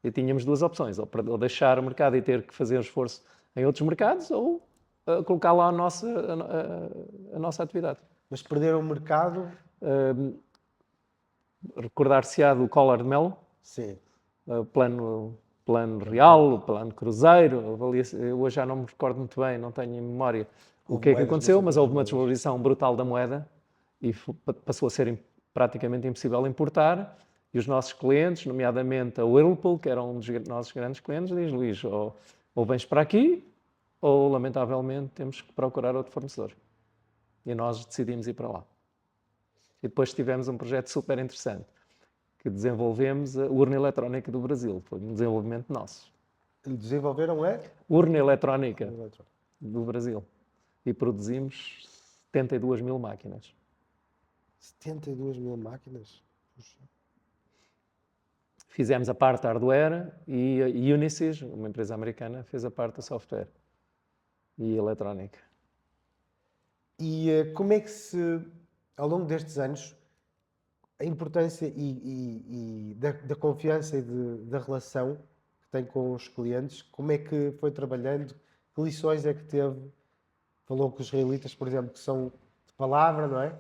Speaker 1: E tínhamos duas opções. Ou deixar o mercado e ter que fazer um esforço em outros mercados, ou colocar lá a nossa atividade.
Speaker 2: Mas perderam o mercado?
Speaker 1: Recordar-se-á do Collor de Mello.
Speaker 2: Sim.
Speaker 1: Plano real, plano cruzeiro. Eu hoje já não me recordo muito bem, não tenho em memória O que é que
Speaker 2: moedas
Speaker 1: aconteceu? Mas houve uma
Speaker 2: muito boas.
Speaker 1: desvalorização brutal da moeda e passou a ser praticamente impossível importar. E os nossos clientes, nomeadamente a Whirlpool, que era um dos nossos grandes clientes, diz: Luís, ou vens para aqui, ou lamentavelmente temos que procurar outro fornecedor. E nós decidimos ir para lá. E depois tivemos um projeto super interessante, que desenvolvemos a urna eletrónica do Brasil. Foi um desenvolvimento nosso.
Speaker 2: Desenvolveram
Speaker 1: Urna eletrónica do Brasil. E produzimos 72 mil máquinas.
Speaker 2: 72 mil máquinas? Puxa.
Speaker 1: Fizemos a parte hardware e a Unisys, uma empresa americana, fez a parte do software e eletrónica.
Speaker 2: E como é que ao longo destes anos, a importância da confiança e da relação que tem com os clientes, como é que foi trabalhando? Que lições é que teve? Falou que os israelitas, por exemplo, que são de palavra, não é?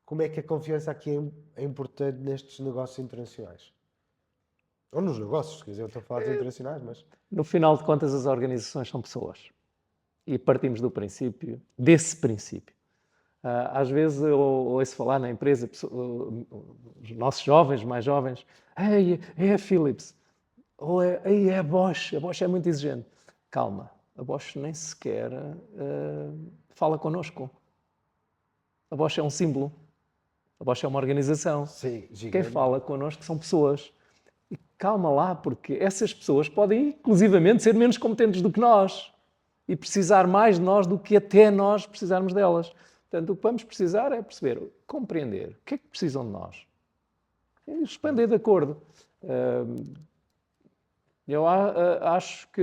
Speaker 2: Como é que a confiança aqui é importante nestes negócios internacionais? Ou nos negócios, se quiser, eu estou a falar de internacionais, mas...
Speaker 1: No final de contas, as organizações são pessoas. E partimos desse princípio. Às vezes eu ouço falar na empresa, os nossos jovens, mais jovens, é a Philips, ou é a Bosch é muito exigente. Calma, a Bosch nem sequer fala connosco. A Bosch é um símbolo, a Bosch é uma organização.
Speaker 2: Sim,
Speaker 1: Quem
Speaker 2: gigante.
Speaker 1: fala connosco são pessoas. E calma lá, porque essas pessoas podem, inclusivamente, ser menos competentes do que nós e precisar mais de nós do que até nós precisarmos delas. Portanto, o que vamos precisar é perceber, compreender o que é que precisam de nós e responder de acordo. Eu acho que,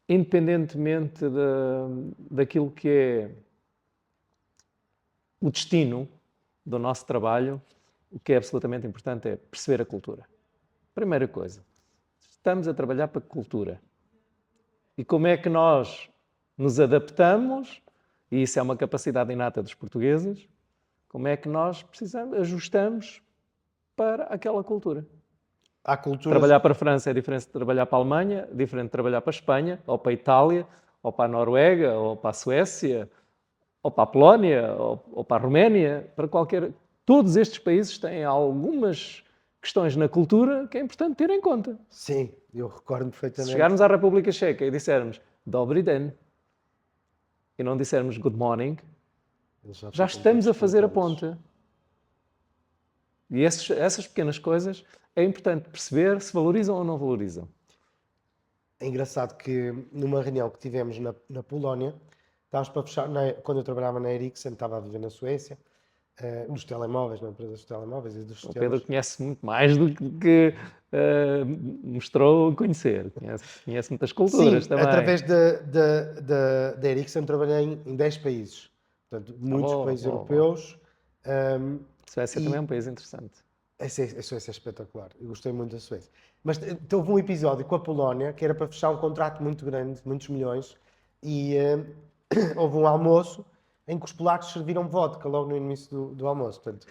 Speaker 1: independentemente daquilo que é o destino do nosso trabalho, o que é absolutamente importante é perceber a cultura. Primeira coisa, estamos a trabalhar para a cultura. E como é que nós nos adaptamos, e isso é uma capacidade inata dos portugueses, como é que nós ajustamos para aquela cultura.
Speaker 2: Há culturas...
Speaker 1: Trabalhar para a França é diferente de trabalhar para a Alemanha, é diferente de trabalhar para a Espanha, ou para a Itália, ou para a Noruega, ou para a Suécia, ou para a Polónia, ou para a Roménia, para qualquer... Todos estes países têm algumas questões na cultura que é importante ter em conta.
Speaker 2: Sim, eu recordo perfeitamente.
Speaker 1: Se chegarmos à República Checa e dissermos Dobrý den e não dissermos Good morning, já estamos a fazer a ponte. E essas pequenas coisas é importante perceber se valorizam ou não valorizam.
Speaker 2: É engraçado que numa reunião que tivemos na Polónia, estávamos para fechar, quando eu trabalhava na Ericsson, estava a viver na Suécia, nos telemóveis, na empresa dos telemóveis e dos
Speaker 1: O
Speaker 2: sistemas.
Speaker 1: Pedro conhece muito mais do que mostrou conhecer. Conhece muitas culturas
Speaker 2: Sim,
Speaker 1: também.
Speaker 2: através da Ericsson trabalhei em 10 países. Portanto, muitos países europeus.
Speaker 1: Suécia também é um país interessante.
Speaker 2: A Suécia é espetacular. Eu gostei muito da Suécia. Mas houve um episódio com a Polónia que era para fechar um contrato muito grande, muitos milhões, e houve um almoço em que os polacos serviram vodka logo no início do almoço. Portanto,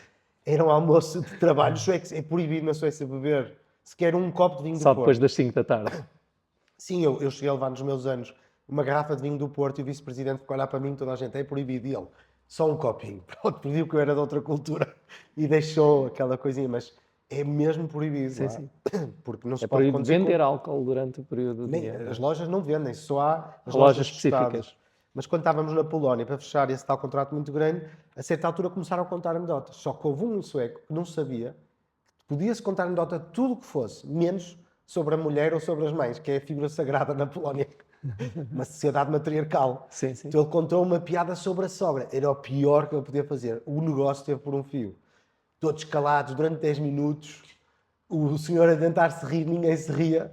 Speaker 2: era um almoço de trabalho. É proibido na Suécia beber sequer um copo de vinho do
Speaker 1: Só
Speaker 2: Porto.
Speaker 1: depois das 5 da tarde.
Speaker 2: Sim, eu cheguei a levar nos meus anos uma garrafa de vinho do Porto e o vice-presidente ficou a olhar para mim e toda a gente, é proibido. E ele, só um copinho. Pronto, proibiu que eu era de outra cultura e deixou aquela coisinha, mas é mesmo proibido
Speaker 1: Sim,
Speaker 2: lá.
Speaker 1: sim.
Speaker 2: Porque não se
Speaker 1: É
Speaker 2: pode
Speaker 1: proibido
Speaker 2: conduzir
Speaker 1: vender álcool durante o período do dia.
Speaker 2: as lojas não vendem, só há as
Speaker 1: Lojas
Speaker 2: do Estado.
Speaker 1: específicas.
Speaker 2: Mas quando estávamos na Polónia para fechar esse tal contrato muito grande, a certa altura começaram a contar anedotas. Só que houve um sueco que não sabia que podia-se contar anedota tudo o que fosse, menos sobre a mulher ou sobre as mães, que é a figura sagrada na Polónia. Uma sociedade matriarcal.
Speaker 1: Sim, sim.
Speaker 2: Então ele contou uma piada sobre a sogra. Era o pior que ele podia fazer. O negócio teve por um fio. Todos calados durante 10 minutos. O senhor a tentar se rir, ninguém se ria.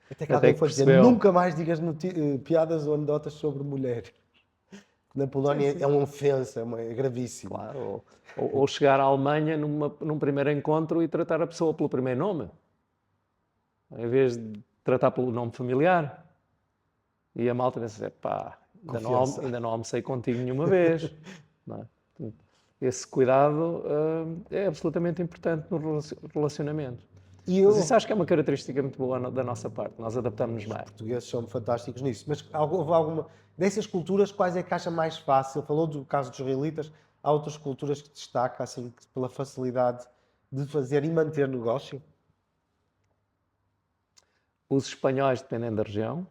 Speaker 2: Até que alguém foi dizer, nunca mais digas piadas ou anedotas sobre mulher. Na Polónia é uma ofensa, é gravíssimo.
Speaker 1: Claro. Ou chegar à Alemanha num primeiro encontro e tratar a pessoa pelo primeiro nome. Em vez de tratar pelo nome familiar. E a malta pensa, pá, ainda não almocei contigo nenhuma vez. Não é? Esse cuidado é absolutamente importante no relacionamento.
Speaker 2: E
Speaker 1: Mas isso acho que é uma característica muito boa da nossa parte, nós adaptamos-nos bem.
Speaker 2: portugueses são fantásticos nisso. Mas houve alguma dessas culturas, quais é que acha mais fácil? Falou do caso dos israelitas, há outras culturas que destaca assim pela facilidade de fazer e manter negócio?
Speaker 1: Os espanhóis dependem da região,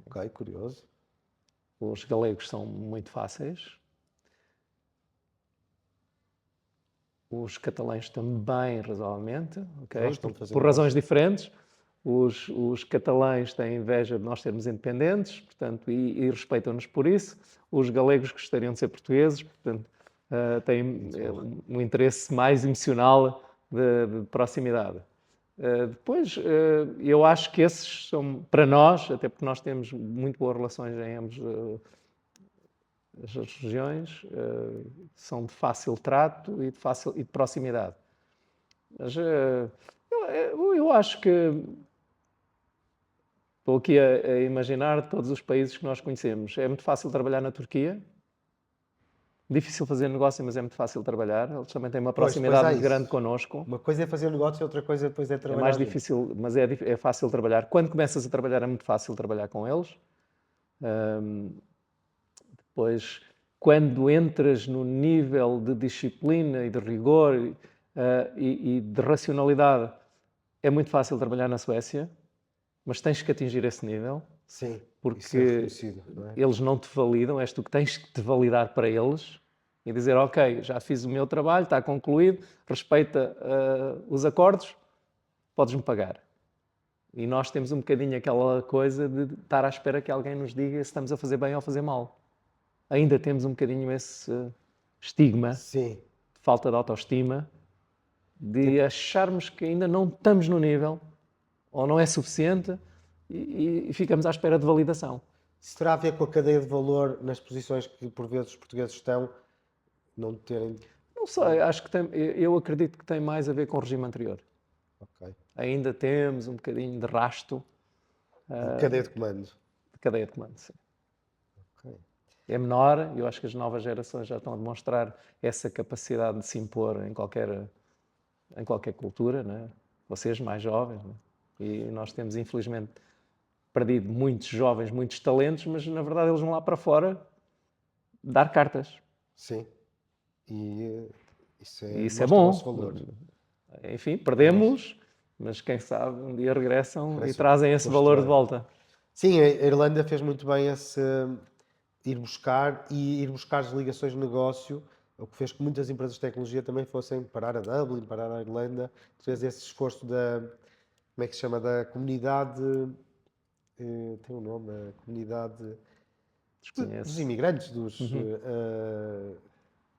Speaker 2: Ok, curioso.
Speaker 1: os galegos são muito fáceis, os catalães também razoavelmente, ok?
Speaker 2: Hoje estão a fazer
Speaker 1: Por razões
Speaker 2: negócio.
Speaker 1: diferentes. Os catalães têm inveja de nós sermos independentes, portanto, e respeitam-nos por isso. Os galegos gostariam de ser portugueses, portanto, têm um interesse mais emocional de proximidade. Depois, eu acho que esses são, para nós, até porque nós temos muito boas relações em ambos as regiões, são de fácil trato e de proximidade. Mas eu acho que estou aqui a imaginar todos os países que nós conhecemos. É muito fácil trabalhar na Turquia. Difícil fazer negócio, mas é muito fácil trabalhar. Eles também têm uma
Speaker 2: Pois
Speaker 1: proximidade
Speaker 2: há
Speaker 1: muito grande
Speaker 2: isso.
Speaker 1: connosco.
Speaker 2: Uma coisa é fazer negócio, outra coisa depois é
Speaker 1: É
Speaker 2: trabalhar
Speaker 1: mais
Speaker 2: junto.
Speaker 1: difícil, mas é fácil trabalhar. Quando começas a trabalhar, é muito fácil trabalhar com eles. Depois, quando entras no nível de disciplina e de rigor e de racionalidade, é muito fácil trabalhar na Suécia, mas tens que atingir esse nível,
Speaker 2: Sim, isso é
Speaker 1: porque
Speaker 2: reconhecido, não é?
Speaker 1: eles não te validam, és tu que tens que te validar para eles e dizer, ok, já fiz o meu trabalho, está concluído, respeita os acordos, podes-me pagar. E nós temos um bocadinho aquela coisa de estar à espera que alguém nos diga se estamos a fazer bem ou a fazer mal. Ainda temos um bocadinho esse estigma
Speaker 2: Sim.
Speaker 1: de falta de autoestima, de acharmos que ainda não estamos no nível ou não é suficiente e ficamos à espera de validação.
Speaker 2: Isso terá a ver com a cadeia de valor nas posições que por vezes os portugueses estão, não terem.
Speaker 1: Não sei, acho que eu acredito que tem mais a ver com o regime anterior.
Speaker 2: Ok.
Speaker 1: Ainda temos um bocadinho de rasto
Speaker 2: De cadeia de comando.
Speaker 1: de cadeia de comando. Sim.
Speaker 2: Ok.
Speaker 1: É menor, eu acho que as novas gerações já estão a demonstrar essa capacidade de se impor em qualquer cultura, né? Vocês mais jovens, né? E nós temos infelizmente perdido muitos jovens, muitos talentos, mas na verdade eles vão lá para fora dar cartas.
Speaker 2: Sim. E isso
Speaker 1: E isso é
Speaker 2: mostra o vosso
Speaker 1: bom.
Speaker 2: valor.
Speaker 1: Enfim, perdemos, mas quem sabe um dia regressam e
Speaker 2: Parece
Speaker 1: trazem esse valor de
Speaker 2: constrói.
Speaker 1: volta.
Speaker 2: Sim, a Irlanda fez muito bem esse ir buscar as ligações de negócio, o que fez que muitas empresas de tecnologia também fossem parar a Dublin, parar a Irlanda, fez esse esforço como é que se chama, da comunidade, tem um nome, a comunidade dos
Speaker 1: Desconheço.
Speaker 2: imigrantes,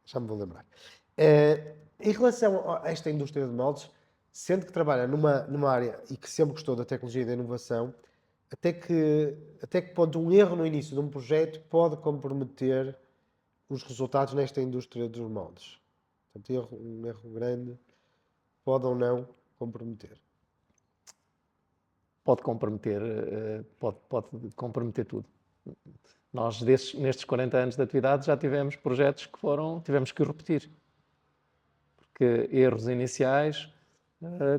Speaker 2: já me vou lembrar. Em relação a esta indústria de moldes, sendo que trabalha numa área e que sempre gostou da tecnologia e da inovação, até que ponto um erro no início de um projeto pode comprometer os resultados nesta indústria dos moldes? Portanto, um erro grande pode ou não comprometer.
Speaker 1: Pode comprometer, pode comprometer tudo. Nós, nestes 40 anos de atividade, já tivemos projetos que tivemos que repetir. Porque erros iniciais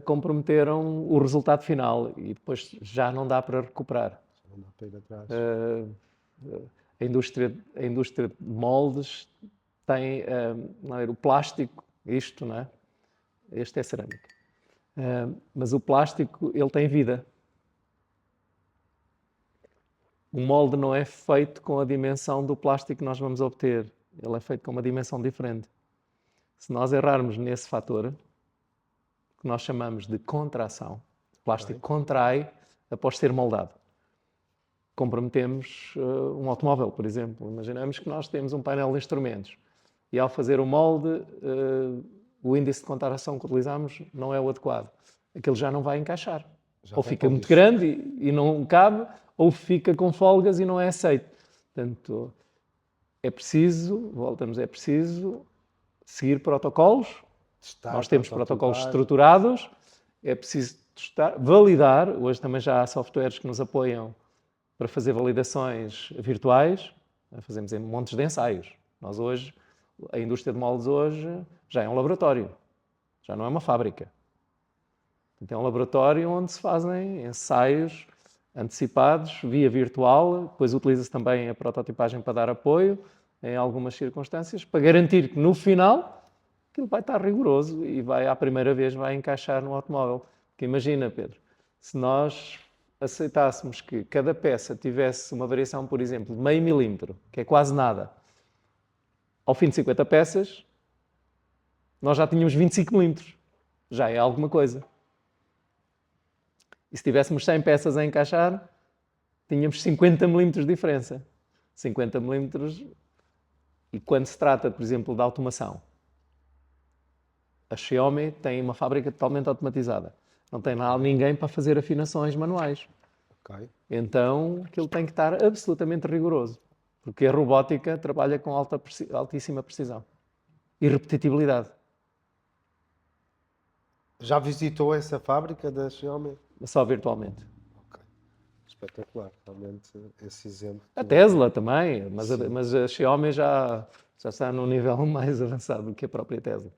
Speaker 1: comprometeram o resultado final e depois já não dá para recuperar.
Speaker 2: Não dá para ir atrás.
Speaker 1: A indústria de moldes tem o plástico, isto, não é? Este é cerâmica. Mas o plástico, ele tem vida. O molde não é feito com a dimensão do plástico que nós vamos obter. Ele é feito com uma dimensão diferente. Se nós errarmos nesse fator, que nós chamamos de contração, o plástico contrai após ser moldado. Comprometemos um automóvel, por exemplo. Imaginamos que nós temos um painel de instrumentos e ao fazer o molde, o índice de contração que utilizamos não é o adequado. Aquilo já não vai encaixar.
Speaker 2: Já
Speaker 1: Ou
Speaker 2: vai
Speaker 1: fica
Speaker 2: para o
Speaker 1: muito
Speaker 2: lixo.
Speaker 1: grande e não cabe, ou fica com folgas e não é aceito. Portanto, é preciso seguir protocolos.
Speaker 2: Testar,
Speaker 1: Nós temos protocolos
Speaker 2: prototipar.
Speaker 1: estruturados, é preciso testar, validar. Hoje também já há softwares que nos apoiam para fazer validações virtuais. Fazemos em montes de ensaios. Nós hoje, a indústria de moldes hoje já é um laboratório, já não é uma fábrica. Portanto, é um laboratório onde se fazem ensaios antecipados, via virtual, depois utiliza-se também a prototipagem para dar apoio em algumas circunstâncias, para garantir que no final aquilo vai estar rigoroso e vai, à primeira vez, vai encaixar no automóvel. Porque imagina, Pedro, se nós aceitássemos que cada peça tivesse uma variação, por exemplo, de meio milímetro, que é quase nada, ao fim de 50 peças, nós já tínhamos 25 milímetros. Já é alguma coisa. E se tivéssemos 100 peças a encaixar, tínhamos 50 milímetros de diferença. 50 milímetros. E quando se trata, por exemplo, de automação, a Xiaomi tem uma fábrica totalmente automatizada. Não tem lá ninguém para fazer afinações manuais.
Speaker 2: Ok.
Speaker 1: Então, aquilo tem que estar absolutamente rigoroso. Porque a robótica trabalha com altíssima precisão e repetitividade.
Speaker 2: Já visitou essa fábrica da Xiaomi?
Speaker 1: Só virtualmente.
Speaker 2: Ok. Espetacular, realmente esse exemplo.
Speaker 1: A Tesla também, mas
Speaker 2: Sim.
Speaker 1: mas a Xiaomi já está num nível mais avançado do que a própria Tesla.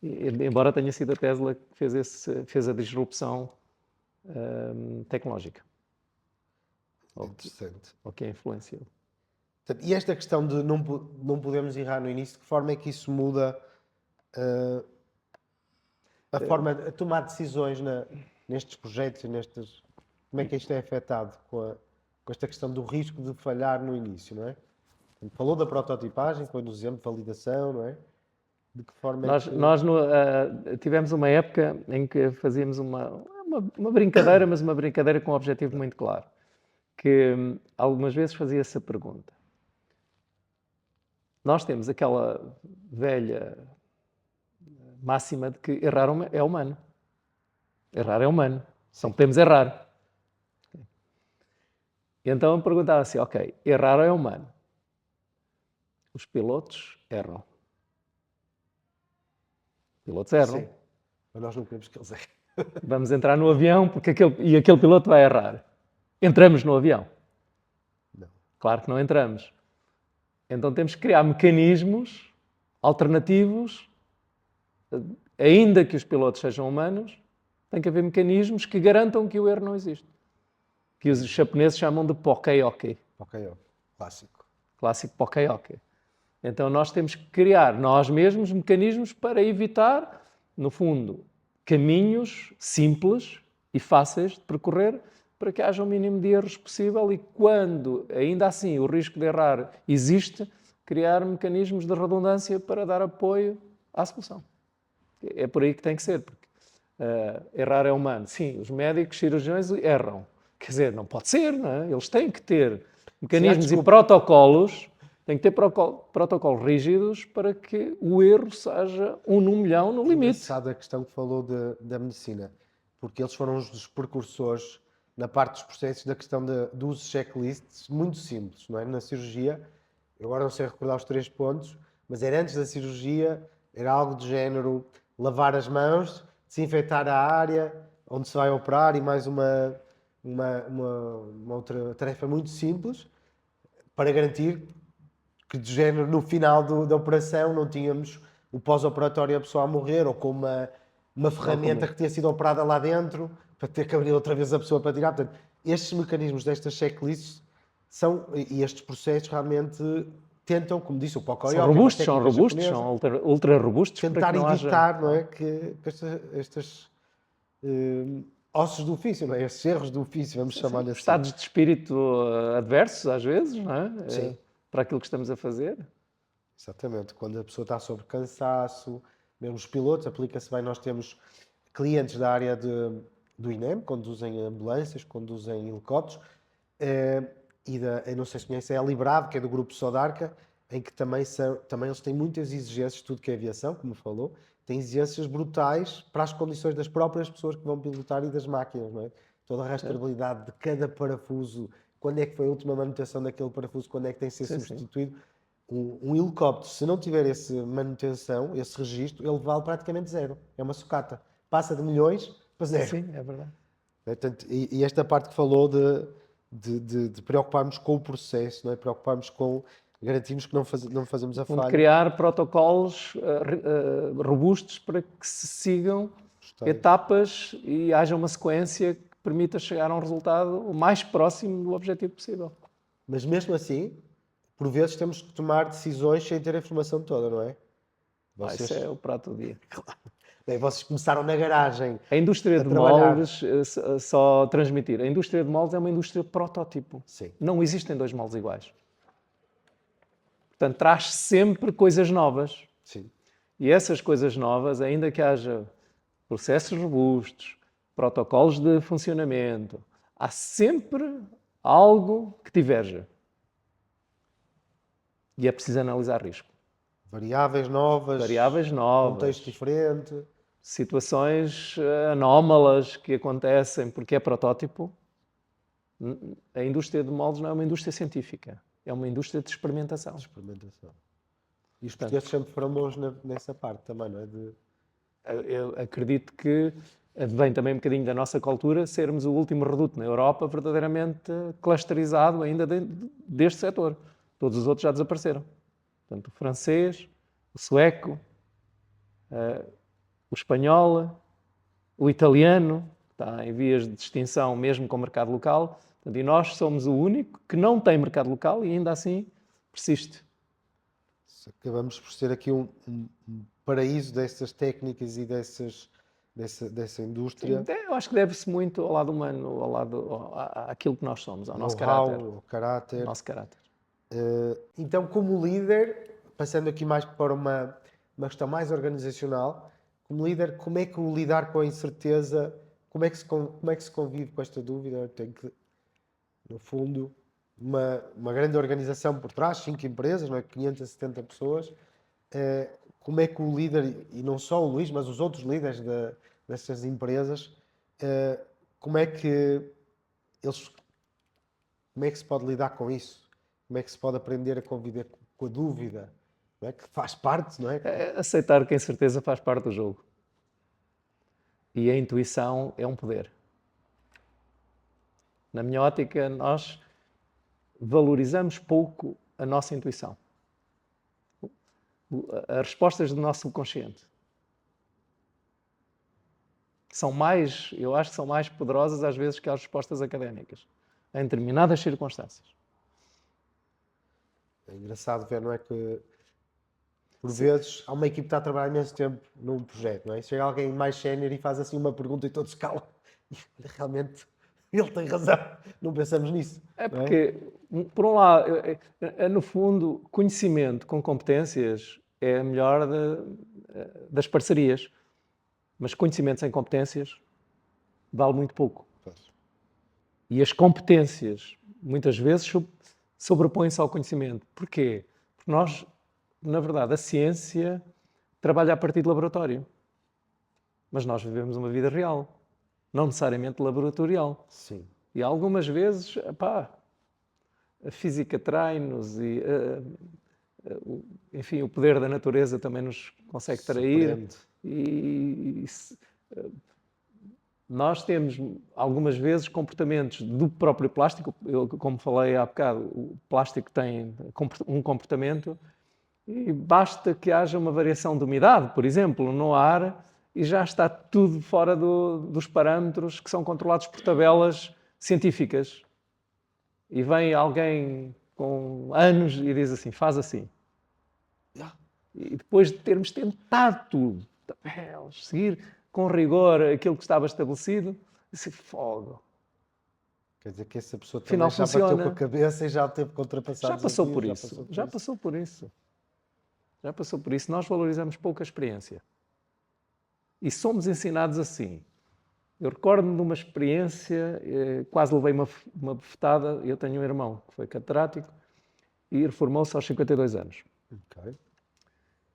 Speaker 1: Embora tenha sido a Tesla que fez a disrupção tecnológica,
Speaker 2: Interessante.
Speaker 1: ou que a influenciou.
Speaker 2: Portanto, e esta questão de não podemos errar no início, de que forma é que isso muda a forma de tomar decisões nestes projetos e nestes. Como é que isto é afetado com esta questão do risco de falhar no início, não é? Portanto, falou da prototipagem, foi no exemplo de validação, não é? De que forma é que.
Speaker 1: Nós tivemos uma época em que fazíamos uma brincadeira, mas uma brincadeira com um objetivo muito claro. Que algumas vezes fazia-se a pergunta. Nós temos aquela velha máxima de que errar é humano. Errar é humano. Não podemos errar. E então eu perguntava assim, ok, errar é humano. Os pilotos erram. Os pilotos erram.
Speaker 2: Sim. Mas nós não queremos que eles errem.
Speaker 1: Vamos entrar no avião porque aquele piloto vai errar. Entramos no avião?
Speaker 2: Não.
Speaker 1: Claro que não entramos. Então temos que criar mecanismos alternativos, ainda que os pilotos sejam humanos, tem que haver mecanismos que garantam que o erro não existe. Que os japoneses chamam de pokeyoke.
Speaker 2: Ok, ó. Clássico.
Speaker 1: Clássico pokeyoke. Então nós temos que criar nós mesmos mecanismos para evitar, no fundo, caminhos simples e fáceis de percorrer para que haja o mínimo de erros possível e quando, ainda assim, o risco de errar existe, criar mecanismos de redundância para dar apoio à solução. É por aí que tem que ser, porque errar é humano. Sim, os médicos, cirurgiões erram. Quer dizer, não pode ser, não é? Eles têm que ter mecanismos e protocolos, têm que ter protocolos rígidos para que o erro seja 1 no milhão no limite.
Speaker 2: Engraçada a questão que falou da medicina, porque eles foram os dos precursores na parte dos processos da questão dos checklists muito simples, não é? Na cirurgia, eu agora não sei recordar os 3 pontos, mas era antes da cirurgia, era algo do género lavar as mãos, desinfetar a área onde se vai operar e mais uma outra tarefa muito simples para garantir que de género no final da operação não tínhamos o pós-operatório a pessoa a morrer ou com uma ferramenta que tinha sido operada lá dentro para ter que abrir outra vez a pessoa para tirar. Portanto, estes mecanismos destas checklists e estes processos realmente tentam, como disse o Pocoyo,
Speaker 1: São robustos, são ultra robustos.
Speaker 2: tentar
Speaker 1: para que não
Speaker 2: evitar,
Speaker 1: haja...
Speaker 2: não é, que estes ossos do ofício, não é? Estes erros do ofício, vamos chamar-lhe assim.
Speaker 1: Estados de espírito adversos, às vezes, não é?
Speaker 2: Sim.
Speaker 1: Para aquilo que estamos a fazer.
Speaker 2: Exatamente, quando a pessoa está sob cansaço, mesmo os pilotos, aplica-se bem, nós temos clientes da área do INEM, conduzem ambulâncias, conduzem helicópteros, eu não sei se conhece, é a Librado, que é do grupo Sodarca, em que também eles têm muitas exigências, tudo que é aviação, como falou, tem exigências brutais para as condições das próprias pessoas que vão pilotar e das máquinas, não é? Toda a rastreabilidade de cada parafuso, quando é que foi a última manutenção daquele parafuso, quando é que tem que ser substituído. Um helicóptero, se não tiver essa manutenção, esse registro, ele vale praticamente zero. É uma sucata. Passa de milhões para zero.
Speaker 1: Sim, é verdade.
Speaker 2: Portanto, e esta parte que falou de preocuparmos com o processo, não é? Preocuparmos com garantirmos que não fazemos a falha.
Speaker 1: Criar protocolos robustos para que se sigam
Speaker 2: Gostei.
Speaker 1: etapas e haja uma sequência que permita chegar a um resultado o mais próximo do objetivo possível.
Speaker 2: Mas mesmo assim, por vezes temos que tomar decisões sem ter a informação toda, não é?
Speaker 1: Isso é o prato do dia.
Speaker 2: Bem, vocês começaram na garagem
Speaker 1: A indústria
Speaker 2: a
Speaker 1: de
Speaker 2: trabalhar.
Speaker 1: moldes, só transmitir, a indústria de moldes é uma indústria protótipo.
Speaker 2: Sim.
Speaker 1: Não existem dois moldes iguais. Portanto, traz sempre coisas novas.
Speaker 2: Sim.
Speaker 1: E essas coisas novas, ainda que haja processos robustos, protocolos de funcionamento, há sempre algo que diverja. E é preciso analisar risco.
Speaker 2: Variáveis novas,
Speaker 1: Variáveis novas,
Speaker 2: contexto diferente.
Speaker 1: situações anómalas que acontecem porque é protótipo. A indústria de moldes não é uma indústria científica, é uma indústria de experimentação.
Speaker 2: Experimentação. E os portugueses sempre foram bons nessa parte também, não é?
Speaker 1: Eu acredito que vem também um bocadinho da nossa cultura sermos o último reduto na Europa verdadeiramente clusterizado ainda deste setor. Todos os outros já desapareceram. Portanto, o francês, o sueco, o espanhol, o italiano, que está em vias de extinção mesmo com o mercado local. Portanto, e nós somos o único que não tem mercado local e ainda assim persiste.
Speaker 2: Acabamos por ser aqui um paraíso dessas técnicas e dessa indústria.
Speaker 1: Eu acho que deve-se muito ao lado humano, àquilo que nós somos, ao nosso caráter.
Speaker 2: Know-how, caráter.
Speaker 1: Nosso caráter.
Speaker 2: Então, como líder, passando aqui mais para uma questão mais organizacional, como líder, como é que o lidar com a incerteza, como é que se convive com esta dúvida? Tem que, no fundo, uma grande organização por trás, 5 empresas, não é? 570 pessoas. Como é que o líder, e não só o Luís, mas os outros líderes dessas empresas, como é que se pode lidar com isso? Como é que se pode aprender a conviver com a dúvida? Não é? Que faz parte, não é?
Speaker 1: Aceitar que a incerteza faz parte do jogo. E a intuição é um poder. Na minha ótica, nós valorizamos pouco a nossa intuição. As respostas do nosso subconsciente eu acho que são mais poderosas às vezes que as respostas académicas, em determinadas circunstâncias.
Speaker 2: É engraçado ver, não é, que por vezes há uma equipe que está a trabalhar imenso tempo num projeto, não é? Chega alguém mais sénior e faz assim uma pergunta e todos se calam. E realmente ele tem razão, não pensamos nisso.
Speaker 1: É
Speaker 2: não é?
Speaker 1: porque, por um lado, no fundo, conhecimento com competências é a melhor das parcerias. Mas conhecimento sem competências vale muito pouco.
Speaker 2: Pois.
Speaker 1: E as competências, muitas vezes, sobrepõem-se ao conhecimento. Porquê? Porque nós, na verdade, a ciência trabalha a partir de laboratório. Mas nós vivemos uma vida real, não necessariamente laboratorial.
Speaker 2: Sim.
Speaker 1: E algumas vezes, a física trai-nos e, enfim, o poder da natureza também nos consegue trair.
Speaker 2: Surpreende.
Speaker 1: Nós temos, algumas vezes, comportamentos do próprio plástico. Eu, como falei há bocado, o plástico tem um comportamento e basta que haja uma variação de umidade, por exemplo, no ar, e já está tudo fora dos parâmetros que são controlados por tabelas científicas. E vem alguém com anos e diz assim, faz assim. E depois de termos tentado tudo, tabelas, seguir com rigor aquilo que estava estabelecido, disse, fogo.
Speaker 2: Quer dizer que essa pessoa
Speaker 1: Afinal,
Speaker 2: também já
Speaker 1: funciona.
Speaker 2: bateu com a cabeça e já teve que ultrapassar
Speaker 1: Já passou por
Speaker 2: desafios,
Speaker 1: isso. Já passou por isso. Já passou por isso. Nós valorizamos pouco a experiência. E somos ensinados assim. Eu recordo-me de uma experiência, quase levei uma bofetada. Eu tenho um irmão que foi catedrático e reformou-se aos 52 anos.
Speaker 2: Ok.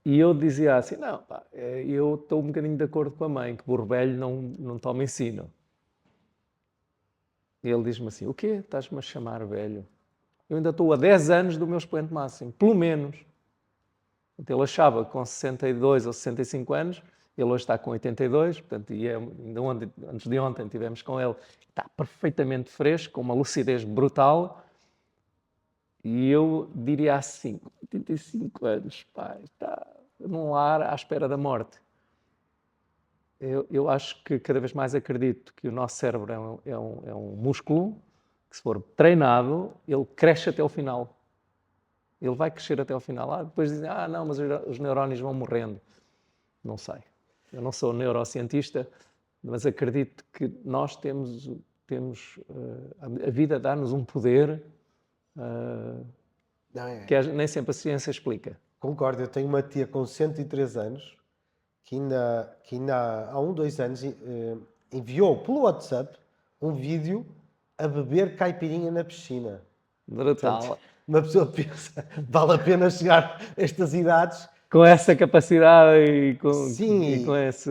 Speaker 1: E eu dizia assim, não, pá, eu estou um bocadinho de acordo com a mãe, que burro velho não toma ensino. E ele diz-me assim, o quê? Estás-me a chamar velho? Eu ainda estou a 10 anos do meu expoente máximo, pelo menos. Então, ele achava que com 62 ou 65 anos, ele hoje está com 82, portanto, e ainda antes de ontem estivemos com ele, está perfeitamente fresco, com uma lucidez brutal. E eu diria assim, com 85 anos, pá, está num lar à espera da morte. Eu acho que cada vez mais acredito que o nosso cérebro é um músculo que, se for treinado, ele cresce até o final. Ele vai crescer até ao final. Depois dizem, não, mas os neurónios vão morrendo. Não sei. Eu não sou neurocientista, mas acredito que nós temos a vida dá-nos um poder
Speaker 2: Não é?
Speaker 1: que nem sempre a ciência explica.
Speaker 2: Concordo, eu tenho uma tia com 103 anos que ainda há 2 anos enviou pelo WhatsApp um vídeo a beber caipirinha na piscina. Portanto,
Speaker 1: Brutal.
Speaker 2: uma pessoa pensa, vale a pena chegar a estas idades.
Speaker 1: Com essa capacidade e
Speaker 2: Sim,
Speaker 1: com esse...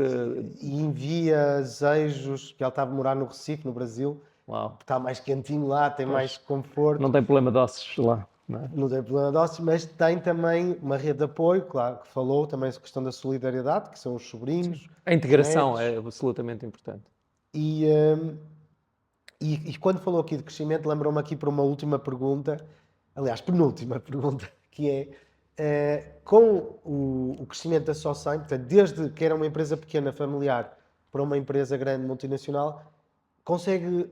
Speaker 2: e envia desejos, que ela estava a morar no Recife, no Brasil,
Speaker 1: Uau.
Speaker 2: está mais quentinho lá, tem mais conforto.
Speaker 1: Não tem problema de ossos lá. Não é?
Speaker 2: Não tem problema de ossos, mas tem também uma rede de apoio, claro, que falou também a questão da solidariedade, que são os sobrinhos.
Speaker 1: A integração
Speaker 2: os
Speaker 1: é
Speaker 2: netos.
Speaker 1: absolutamente importante.
Speaker 2: E quando falou aqui de crescimento, lembrou-me aqui para uma última pergunta, aliás, penúltima pergunta, que com o crescimento da SoSign, portanto, desde que era uma empresa pequena, familiar, para uma empresa grande, multinacional, consegue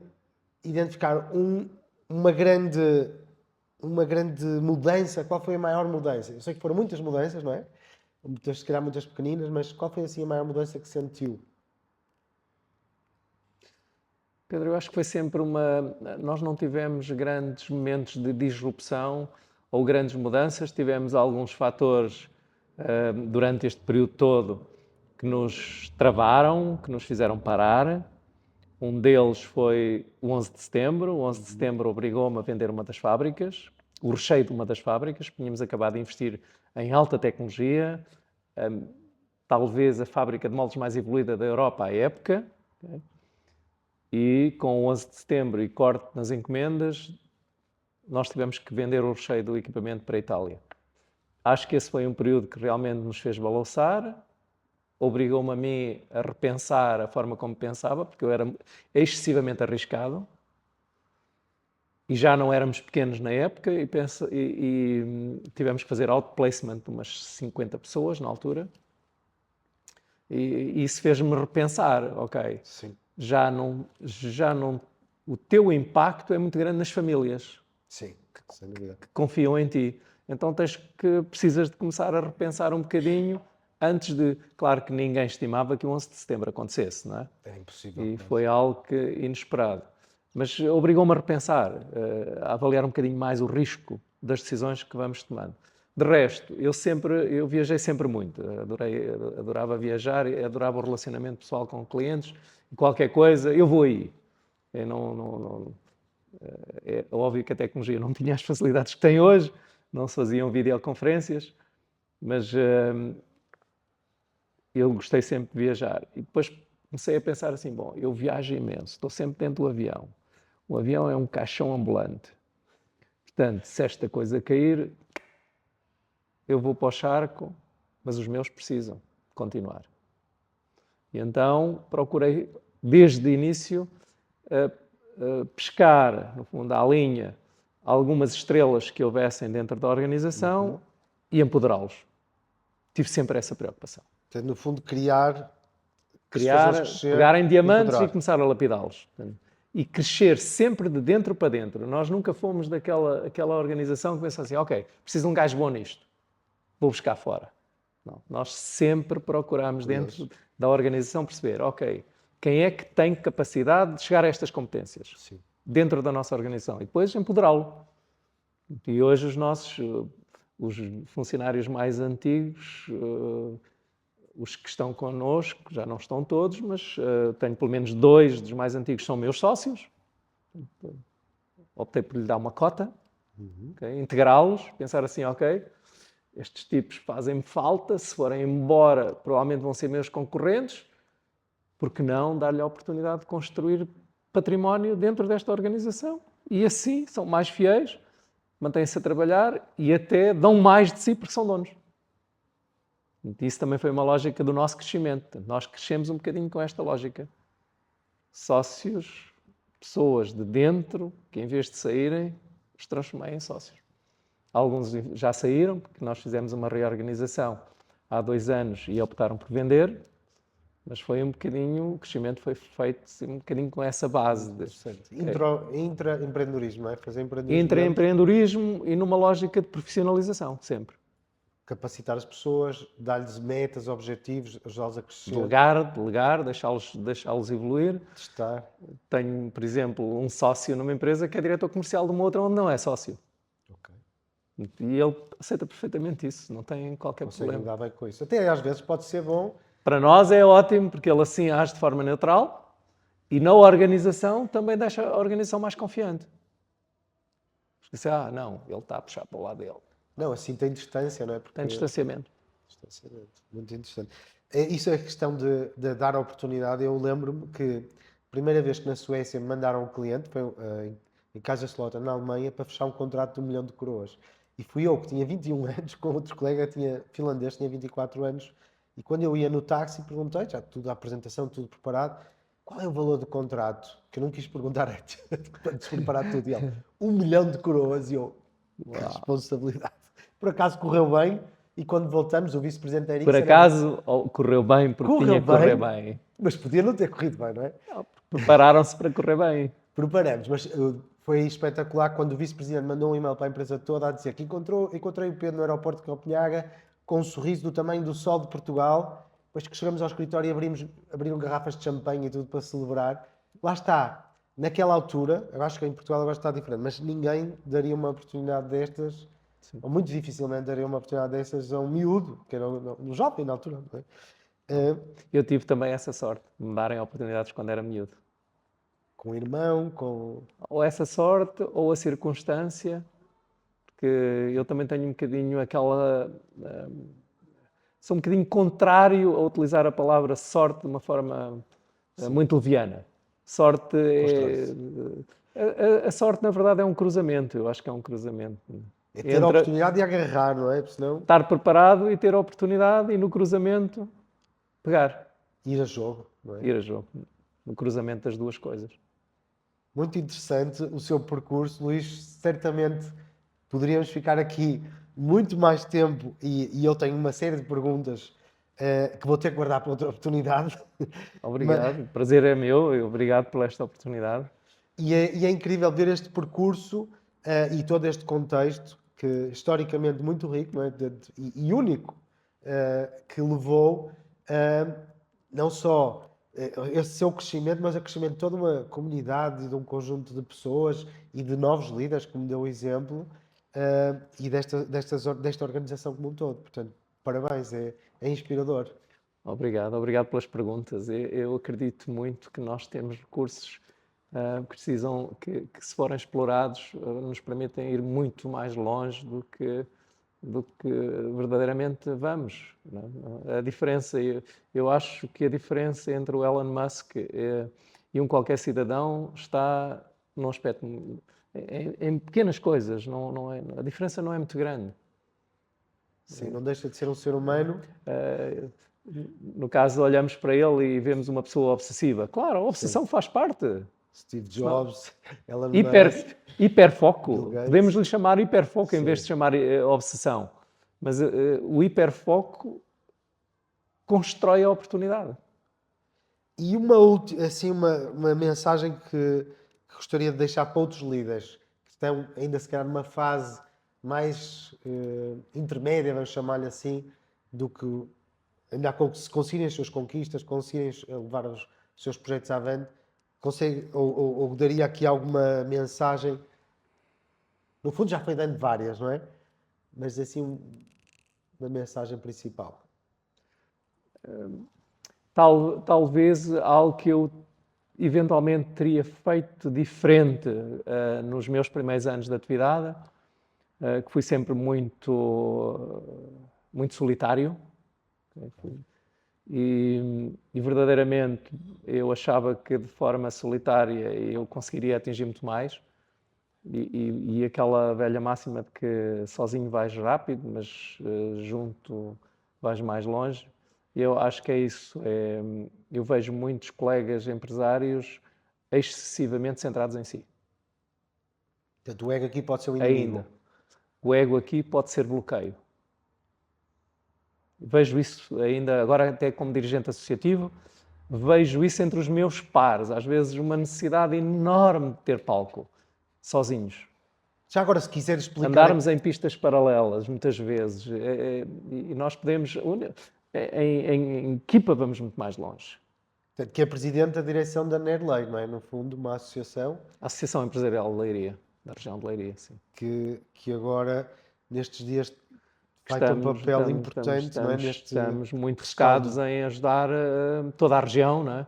Speaker 2: identificar uma grande mudança? Qual foi a maior mudança? Eu sei que foram muitas mudanças, não é? Se calhar muitas pequeninas, mas qual foi assim a maior mudança que sentiu?
Speaker 1: Pedro, eu acho que foi sempre nós não tivemos grandes momentos de disrupção ou grandes mudanças, tivemos alguns fatores durante este período todo que nos travaram, que nos fizeram parar. Um deles foi o 11 de setembro. O 11 de setembro obrigou-me a vender uma das fábricas, o recheio de uma das fábricas. Tínhamos acabado de investir em alta tecnologia, talvez a fábrica de moldes mais evoluída da Europa à época. Okay? E com o 11 de setembro e corte nas encomendas, nós tivemos que vender o recheio do equipamento para a Itália. Acho que esse foi um período que realmente nos fez balançar, obrigou-me a mim a repensar a forma como pensava, porque eu era excessivamente arriscado e já não éramos pequenos na época e tivemos que fazer outplacement de umas 50 pessoas na altura e isso fez-me repensar, ok,
Speaker 2: Sim.
Speaker 1: já não, o teu impacto é muito grande nas famílias.
Speaker 2: Sim, sem dúvida.
Speaker 1: Que confiam em ti. Então precisas de começar a repensar um bocadinho antes de... Claro que ninguém estimava que o 11 de setembro acontecesse, não é?
Speaker 2: Era impossível.
Speaker 1: E foi algo inesperado. Mas obrigou-me a repensar, a avaliar um bocadinho mais o risco das decisões que vamos tomando. De resto, eu viajei sempre muito, adorava viajar, adorava o relacionamento pessoal com clientes, e qualquer coisa, eu vou aí. É óbvio que a tecnologia não tinha as facilidades que tem hoje, não se faziam videoconferências, mas eu gostei sempre de viajar. E depois comecei a pensar assim, bom, eu viajo imenso, estou sempre dentro do avião. O avião é um caixão ambulante. Portanto, se esta coisa cair, eu vou para o charco, mas os meus precisam continuar. E então procurei, desde o início, pescar, no fundo, à linha, algumas estrelas que houvessem dentro da organização e empoderá-los. Tive sempre essa preocupação.
Speaker 2: Portanto, no fundo, criar, crescer,
Speaker 1: pegar em diamantes
Speaker 2: empoderar.
Speaker 1: e começar a lapidá-los. E crescer sempre de dentro para dentro. Nós nunca fomos daquela organização que pensa assim, ok, preciso de um gajo bom nisto, vou buscar fora. Não, nós sempre procuramos dentro da organização perceber, ok, quem é que tem capacidade de chegar a estas competências?
Speaker 2: Sim.
Speaker 1: Dentro da nossa organização e depois empoderá-lo. E hoje os funcionários mais antigos, os que estão connosco, já não estão todos, mas tenho pelo menos 2 dos mais antigos são meus sócios. Optei por lhe dar uma cota, okay? Integrá-los, pensar assim, ok, estes tipos fazem-me falta, se forem embora provavelmente vão ser meus concorrentes, porque não dar-lhe a oportunidade de construir património dentro desta organização? E assim são mais fiéis, mantêm-se a trabalhar e até dão mais de si porque são donos. Isso também foi uma lógica do nosso crescimento. Nós crescemos um bocadinho com esta lógica. Sócios, pessoas de dentro, que em vez de saírem, os transformei em sócios. Alguns já saíram, porque nós fizemos uma reorganização há 2 anos e optaram por vender. Mas foi um bocadinho, o crescimento foi feito assim, um bocadinho com essa base de
Speaker 2: Interessante. Intraempreendedorismo, não é? Fazer empreendedorismo,
Speaker 1: intraempreendedorismo e numa lógica de profissionalização, sempre.
Speaker 2: capacitar as pessoas, dar-lhes metas, objetivos, ajudá-los a crescer,
Speaker 1: Delegar, deixá-los evoluir.
Speaker 2: testar.
Speaker 1: Tenho, por exemplo, um sócio numa empresa que é diretor comercial de uma outra onde não é sócio.
Speaker 2: Ok.
Speaker 1: E ele aceita perfeitamente isso, não tem qualquer
Speaker 2: Conseguem
Speaker 1: problema.
Speaker 2: lidar bem com isso. Até às vezes pode ser bom.
Speaker 1: Para nós é ótimo, porque ele assim age de forma neutral e na organização também deixa a organização mais confiante. Porque assim, não, ele está a puxar para o lado dele.
Speaker 2: Não, assim tem distância, não é? Porque
Speaker 1: Tem distanciamento.
Speaker 2: distanciamento. Muito interessante. Isso é a questão de dar oportunidade. Eu lembro-me que a primeira vez que na Suécia me mandaram um cliente foi em Kaiserslautern, na Alemanha, para fechar um contrato de 1 milhão de coroas. E fui eu, que tinha 21 anos, com outro colega finlandês, tinha 24 anos. E quando eu ia no táxi, perguntei, já tudo a apresentação, tudo preparado, qual é o valor do contrato? Que eu não quis perguntar antes, para despreparar tudo. E ele, 1 milhão de coroas. E eu, que responsabilidade. Por acaso correu bem. E quando voltamos, o vice-presidente da
Speaker 1: Por
Speaker 2: Ericsson
Speaker 1: acaso correu bem porque tinha que correr bem.
Speaker 2: mas podia não ter corrido bem, não é?
Speaker 1: Prepararam-se para correr bem.
Speaker 2: Preparamos, mas foi espetacular quando o vice-presidente mandou um e-mail para a empresa toda a dizer que encontrei o Pedro no aeroporto de Copenhaga com um sorriso do tamanho do sol de Portugal. Depois que chegamos ao escritório e abriram garrafas de champanhe e tudo para celebrar. Lá está, naquela altura, eu acho que em Portugal agora está diferente, mas ninguém daria uma oportunidade destas, ou muito dificilmente daria uma oportunidade destas a um miúdo, que era um jovem na altura, não é?
Speaker 1: Eu tive também essa sorte, de me darem oportunidades quando era miúdo.
Speaker 2: Com o irmão, com...
Speaker 1: Ou essa sorte, ou a circunstância, porque eu também tenho um bocadinho aquela... sou um bocadinho contrário a utilizar a palavra sorte de uma forma muito leviana. Sorte a sorte, na verdade, é um cruzamento. Eu acho que é um cruzamento.
Speaker 2: É ter a oportunidade de agarrar, não é? Porque senão...
Speaker 1: Estar preparado e ter a oportunidade e no cruzamento pegar.
Speaker 2: Ir a jogo, não é?
Speaker 1: Ir a jogo. No cruzamento das duas coisas.
Speaker 2: Muito interessante o seu percurso, Luís. Certamente poderíamos ficar aqui muito mais tempo e eu tenho uma série de perguntas que vou ter que guardar para outra oportunidade.
Speaker 1: Obrigado, o prazer é meu e obrigado por esta oportunidade.
Speaker 2: E é incrível ver este percurso e todo este contexto, que historicamente muito rico, não é? E único, que levou não só esse seu crescimento, mas o crescimento de toda uma comunidade e de um conjunto de pessoas e de novos líderes, como deu o exemplo, e desta organização como um todo. Portanto, parabéns, é inspirador.
Speaker 1: Obrigado pelas perguntas. Eu acredito muito que nós temos recursos que se forem explorados, nos permitem ir muito mais longe do que verdadeiramente vamos. Não é? A diferença, eu acho que a diferença entre o Elon Musk e um qualquer cidadão está num aspecto, em pequenas coisas. A diferença não é muito grande.
Speaker 2: Sim, não deixa de ser um ser humano.
Speaker 1: No caso, olhamos para ele e vemos uma pessoa obsessiva. Claro, a obsessão faz parte.
Speaker 2: Steve Jobs, Elon Musk.
Speaker 1: Hiperfoco. Podemos lhe chamar hiperfoco em vez de chamar obsessão. Mas o hiperfoco constrói a oportunidade.
Speaker 2: E uma mensagem que gostaria de deixar para outros líderes que estão ainda se calhar numa fase mais intermédia, vamos chamar-lhe assim, do que ainda se conseguirem as suas conquistas, conseguirem levar os seus projetos avante, ou daria aqui alguma mensagem? No fundo já foi dando várias, não é? Mas assim, uma mensagem principal.
Speaker 1: Talvez algo que eu eventualmente teria feito diferente nos meus primeiros anos de atividade, que fui sempre muito solitário. E verdadeiramente eu achava que de forma solitária eu conseguiria atingir muito mais. E aquela velha máxima de que sozinho vais rápido, mas junto vais mais longe. Eu acho que é isso. Eu vejo muitos colegas empresários excessivamente centrados em si.
Speaker 2: Portanto, o ego aqui pode ser o inimigo.
Speaker 1: Ainda. O ego aqui pode ser bloqueio. Vejo isso ainda agora até como dirigente associativo. vejo isso entre os meus pares, às vezes uma necessidade enorme de ter palco, sozinhos.
Speaker 2: Já agora, se quiser explicar...
Speaker 1: Andarmos em pistas paralelas, muitas vezes, e nós podemos... Em equipa vamos muito mais longe.
Speaker 2: Que é presidente da direção da NERLEI, não é? No fundo, uma associação
Speaker 1: A Associação Empresarial de Leiria, da região de Leiria, sim.
Speaker 2: que agora, nestes dias, vai ter um papel importante, não é?
Speaker 1: Estamos muito focados em ajudar toda a região, não é?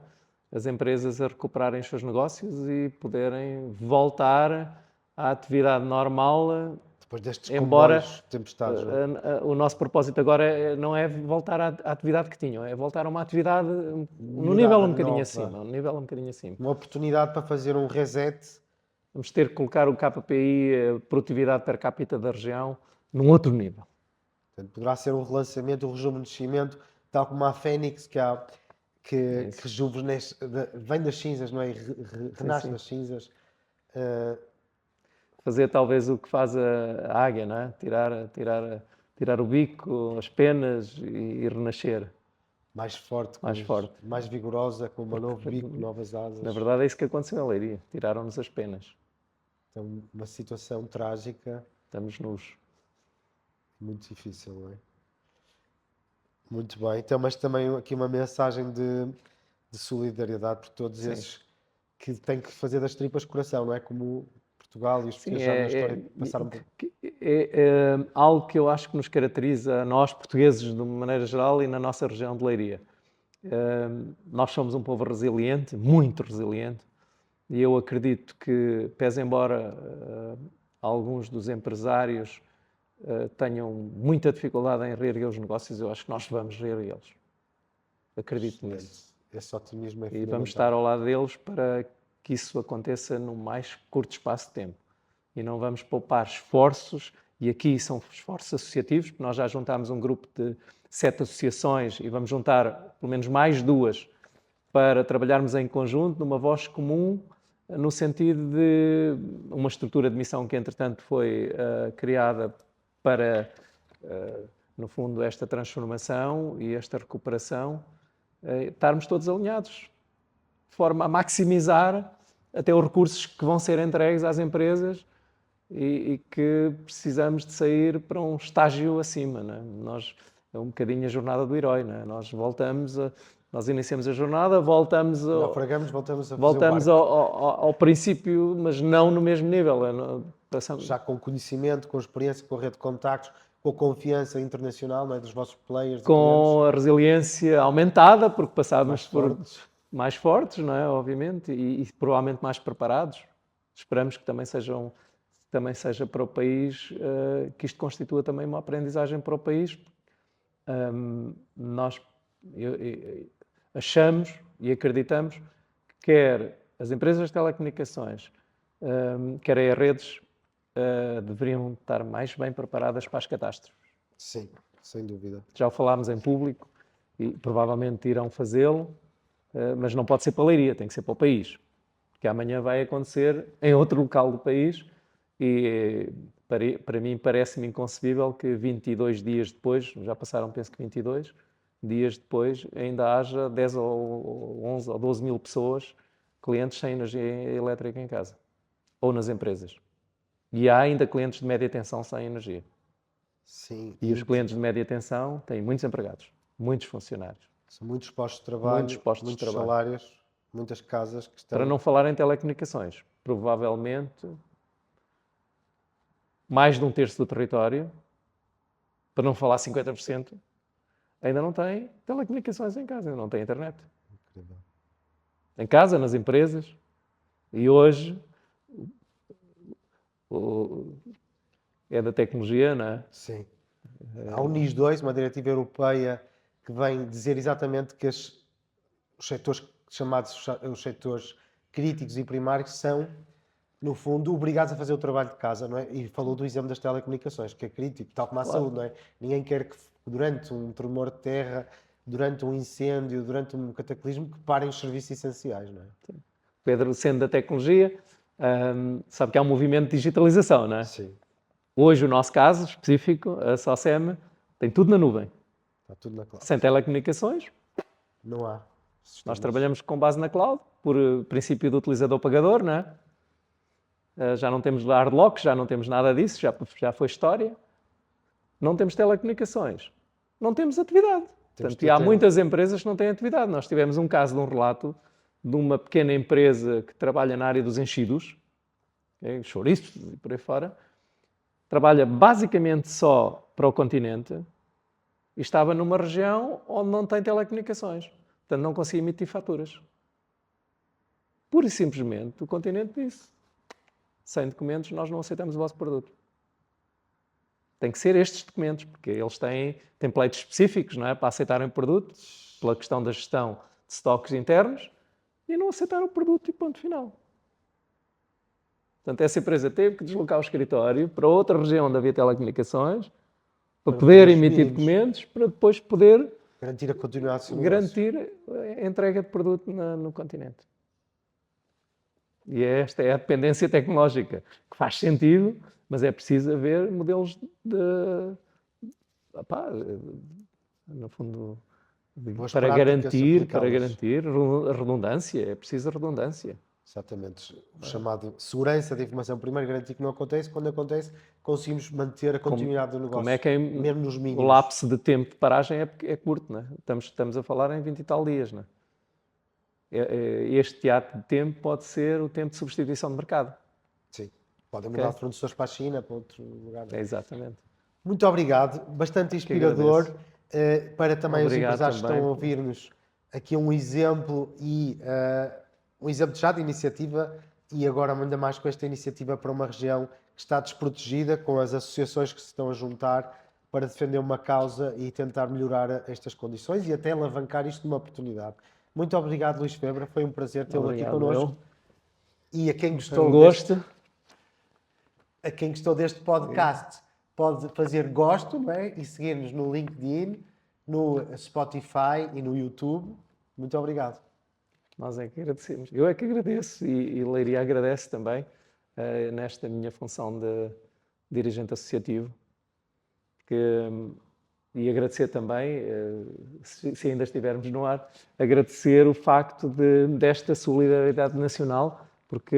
Speaker 1: As empresas a recuperarem os seus negócios e poderem voltar à atividade normal.
Speaker 2: Depois destes
Speaker 1: embora
Speaker 2: comboios, tempestades, não é?
Speaker 1: o nosso propósito agora não é voltar à atividade que tinham, é voltar a uma atividade no nível um bocadinho
Speaker 2: nova.
Speaker 1: acima. No nível um bocadinho acima.
Speaker 2: Uma oportunidade para fazer um reset.
Speaker 1: Vamos ter que colocar o KPI, a produtividade per capita da região, num outro nível.
Speaker 2: Portanto, poderá ser um relançamento, um rejuvenescimento, tal como a Fênix, que rejuvenesce, vem das cinzas, não é? Renasce
Speaker 1: sim.
Speaker 2: das cinzas.
Speaker 1: Fazer talvez o que faz a águia, não é? Tirar o bico, as penas e renascer.
Speaker 2: Mais forte,
Speaker 1: forte.
Speaker 2: mais vigorosa, com um novo bico, novas asas.
Speaker 1: Na verdade é isso que aconteceu em Leiria. Tiraram-nos as penas.
Speaker 2: Então, uma situação trágica.
Speaker 1: Estamos nus.
Speaker 2: Muito difícil, não é? Muito bem. Então, mas também aqui uma mensagem de solidariedade por todos esses que têm que fazer das tripas coração, não é? Como Portugal e os portugueses já na história passaram por...
Speaker 1: É algo que eu acho que nos caracteriza a nós, portugueses, de uma maneira geral, e na nossa região de Leiria. Nós somos um povo resiliente, muito resiliente, e eu acredito que, pese embora alguns dos empresários tenham muita dificuldade em reerguer os negócios, eu acho que nós vamos reerguê-los. Acredito nisso.
Speaker 2: Esse otimismo é
Speaker 1: E
Speaker 2: fundamental.
Speaker 1: vamos estar ao lado deles para que isso aconteça no mais curto espaço de tempo. E não vamos poupar esforços, e aqui são esforços associativos, porque nós já juntámos um grupo de 7 associações e vamos juntar pelo menos mais 2 para trabalharmos em conjunto, numa voz comum, no sentido de uma estrutura de missão que, entretanto, foi criada para, no fundo, esta transformação e esta recuperação, estarmos todos alinhados, de forma a maximizar até os recursos que vão ser entregues às empresas e que precisamos de sair para um estágio acima. Não é? Nós, é um bocadinho a jornada do herói, não é? Nós iniciamos a jornada, voltamos ao princípio, mas não no mesmo nível.
Speaker 2: Já com conhecimento, com experiência, com a rede de contactos, com a confiança internacional, não é? Dos vossos players.
Speaker 1: Com a resiliência aumentada, porque passávamos por mais fortes, não é? Obviamente, e provavelmente mais preparados. Esperamos que também seja para o país, que isto constitua também uma aprendizagem para o país. Nós achamos e acreditamos que quer as empresas de telecomunicações, quer as redes, deveriam estar mais bem preparadas para as catástrofes.
Speaker 2: Sim, sem dúvida.
Speaker 1: Já o falámos em público e provavelmente irão fazê-lo, mas não pode ser para a Leiria, tem que ser para o país. Porque amanhã vai acontecer em outro local do país e para mim parece-me inconcebível que 22 dias depois, já passaram penso que 22 dias depois, ainda haja 10 ou 11 ou 12 mil pessoas, clientes sem energia elétrica em casa ou nas empresas. E há ainda clientes de média tensão sem energia.
Speaker 2: Sim.
Speaker 1: E os clientes de média tensão têm muitos empregados, muitos funcionários.
Speaker 2: São muitos postos de trabalho, muitos salários, muitas casas que estão...
Speaker 1: Para não falar em telecomunicações, provavelmente mais de 1/3 do território, para não falar 50%, ainda não tem telecomunicações em casa, ainda não tem internet.
Speaker 2: Incrível.
Speaker 1: Em casa, nas empresas. E hoje é da tecnologia, não é?
Speaker 2: Sim. Há o NIS 2, uma diretiva europeia que vem dizer exatamente que os setores chamados os setores críticos e primários são, no fundo, obrigados a fazer o trabalho de casa, não é? E falou do exemplo das telecomunicações, que é crítico, tal como a saúde, não é? Ninguém quer que durante um tremor de terra, durante um incêndio, durante um cataclismo, que parem os serviços essenciais, não é?
Speaker 1: Sim. Pedro, sendo da tecnologia, sabe que há um movimento de digitalização, não é?
Speaker 2: Sim.
Speaker 1: Hoje, o nosso caso específico, a SOCEM, tem tudo na nuvem.
Speaker 2: Está tudo na cloud.
Speaker 1: Sem telecomunicações,
Speaker 2: não há.
Speaker 1: Nós trabalhamos com base na cloud, por princípio do utilizador pagador, não é? Já não temos hard lock, já não temos nada disso, já foi história. Não temos telecomunicações, não temos atividade. Portanto, e há muitas empresas que não têm atividade. Nós tivemos um caso de um relato de uma pequena empresa que trabalha na área dos enchidos, chouriços e por aí fora, trabalha basicamente só para o continente e estava numa região onde não tem telecomunicações. Portanto, não conseguia emitir faturas. Pura e simplesmente, o continente disse: sem documentos, nós não aceitamos o vosso produto. Tem que ser estes documentos, porque eles têm templates específicos, não é, para aceitarem o produto, pela questão da gestão de estoques internos, e não aceitaram o produto e ponto final. Portanto, essa empresa teve que deslocar o escritório para outra região onde havia telecomunicações, para poder emitir documentos, para depois poder
Speaker 2: garantir a continuidade do negócio.
Speaker 1: Garantir a entrega de produto no continente. E esta é a dependência tecnológica, que faz sentido, mas é preciso haver modelos no fundo, para garantir a redundância. É preciso a redundância.
Speaker 2: Exatamente. O chamado segurança da informação. Primeiro, garantir que não acontece. Quando acontece, conseguimos manter a continuidade do negócio.
Speaker 1: Como é que
Speaker 2: mesmo nos mínimos.
Speaker 1: O lapso de tempo de paragem é curto, não é? Estamos a falar em 20 e tal dias, não é? Este teatro de tempo pode ser o tempo de substituição de mercado.
Speaker 2: Sim. Podem mudar de fornecedores para a China, para outro lugar.
Speaker 1: Exatamente.
Speaker 2: Muito obrigado. Bastante inspirador. Para também os empresários que estão a ouvir-nos, aqui um exemplo um exemplo já de iniciativa e agora ainda mais com esta iniciativa para uma região que está desprotegida, com as associações que se estão a juntar para defender uma causa e tentar melhorar estas condições e até alavancar isto numa oportunidade. Muito obrigado, Luís Febra. Foi um prazer tê-lo aqui connosco. E a quem gostou deste podcast, pode fazer gosto, não é? E seguir-nos no LinkedIn, no Spotify e no YouTube. Muito obrigado.
Speaker 1: Nós é que agradecemos. Eu é que agradeço e Leiria agradece também nesta minha função de dirigente associativo. E agradecer também, se ainda estivermos no ar, agradecer o facto desta solidariedade nacional, porque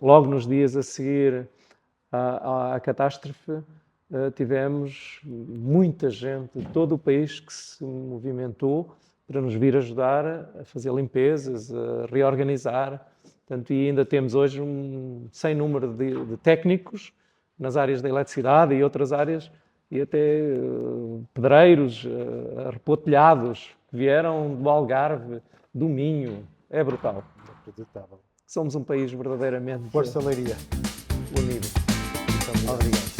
Speaker 1: logo nos dias a seguir à catástrofe tivemos muita gente de todo o país que se movimentou para nos vir ajudar a fazer limpezas, a reorganizar. Portanto, e ainda temos hoje sem número de técnicos nas áreas da eletricidade e outras áreas, e até pedreiros, repor-telhados, que vieram do Algarve, do Minho. É brutal.
Speaker 2: Inacreditável.
Speaker 1: Somos um país verdadeiramente
Speaker 2: Força, Leiria.
Speaker 1: unido.
Speaker 2: Obrigado.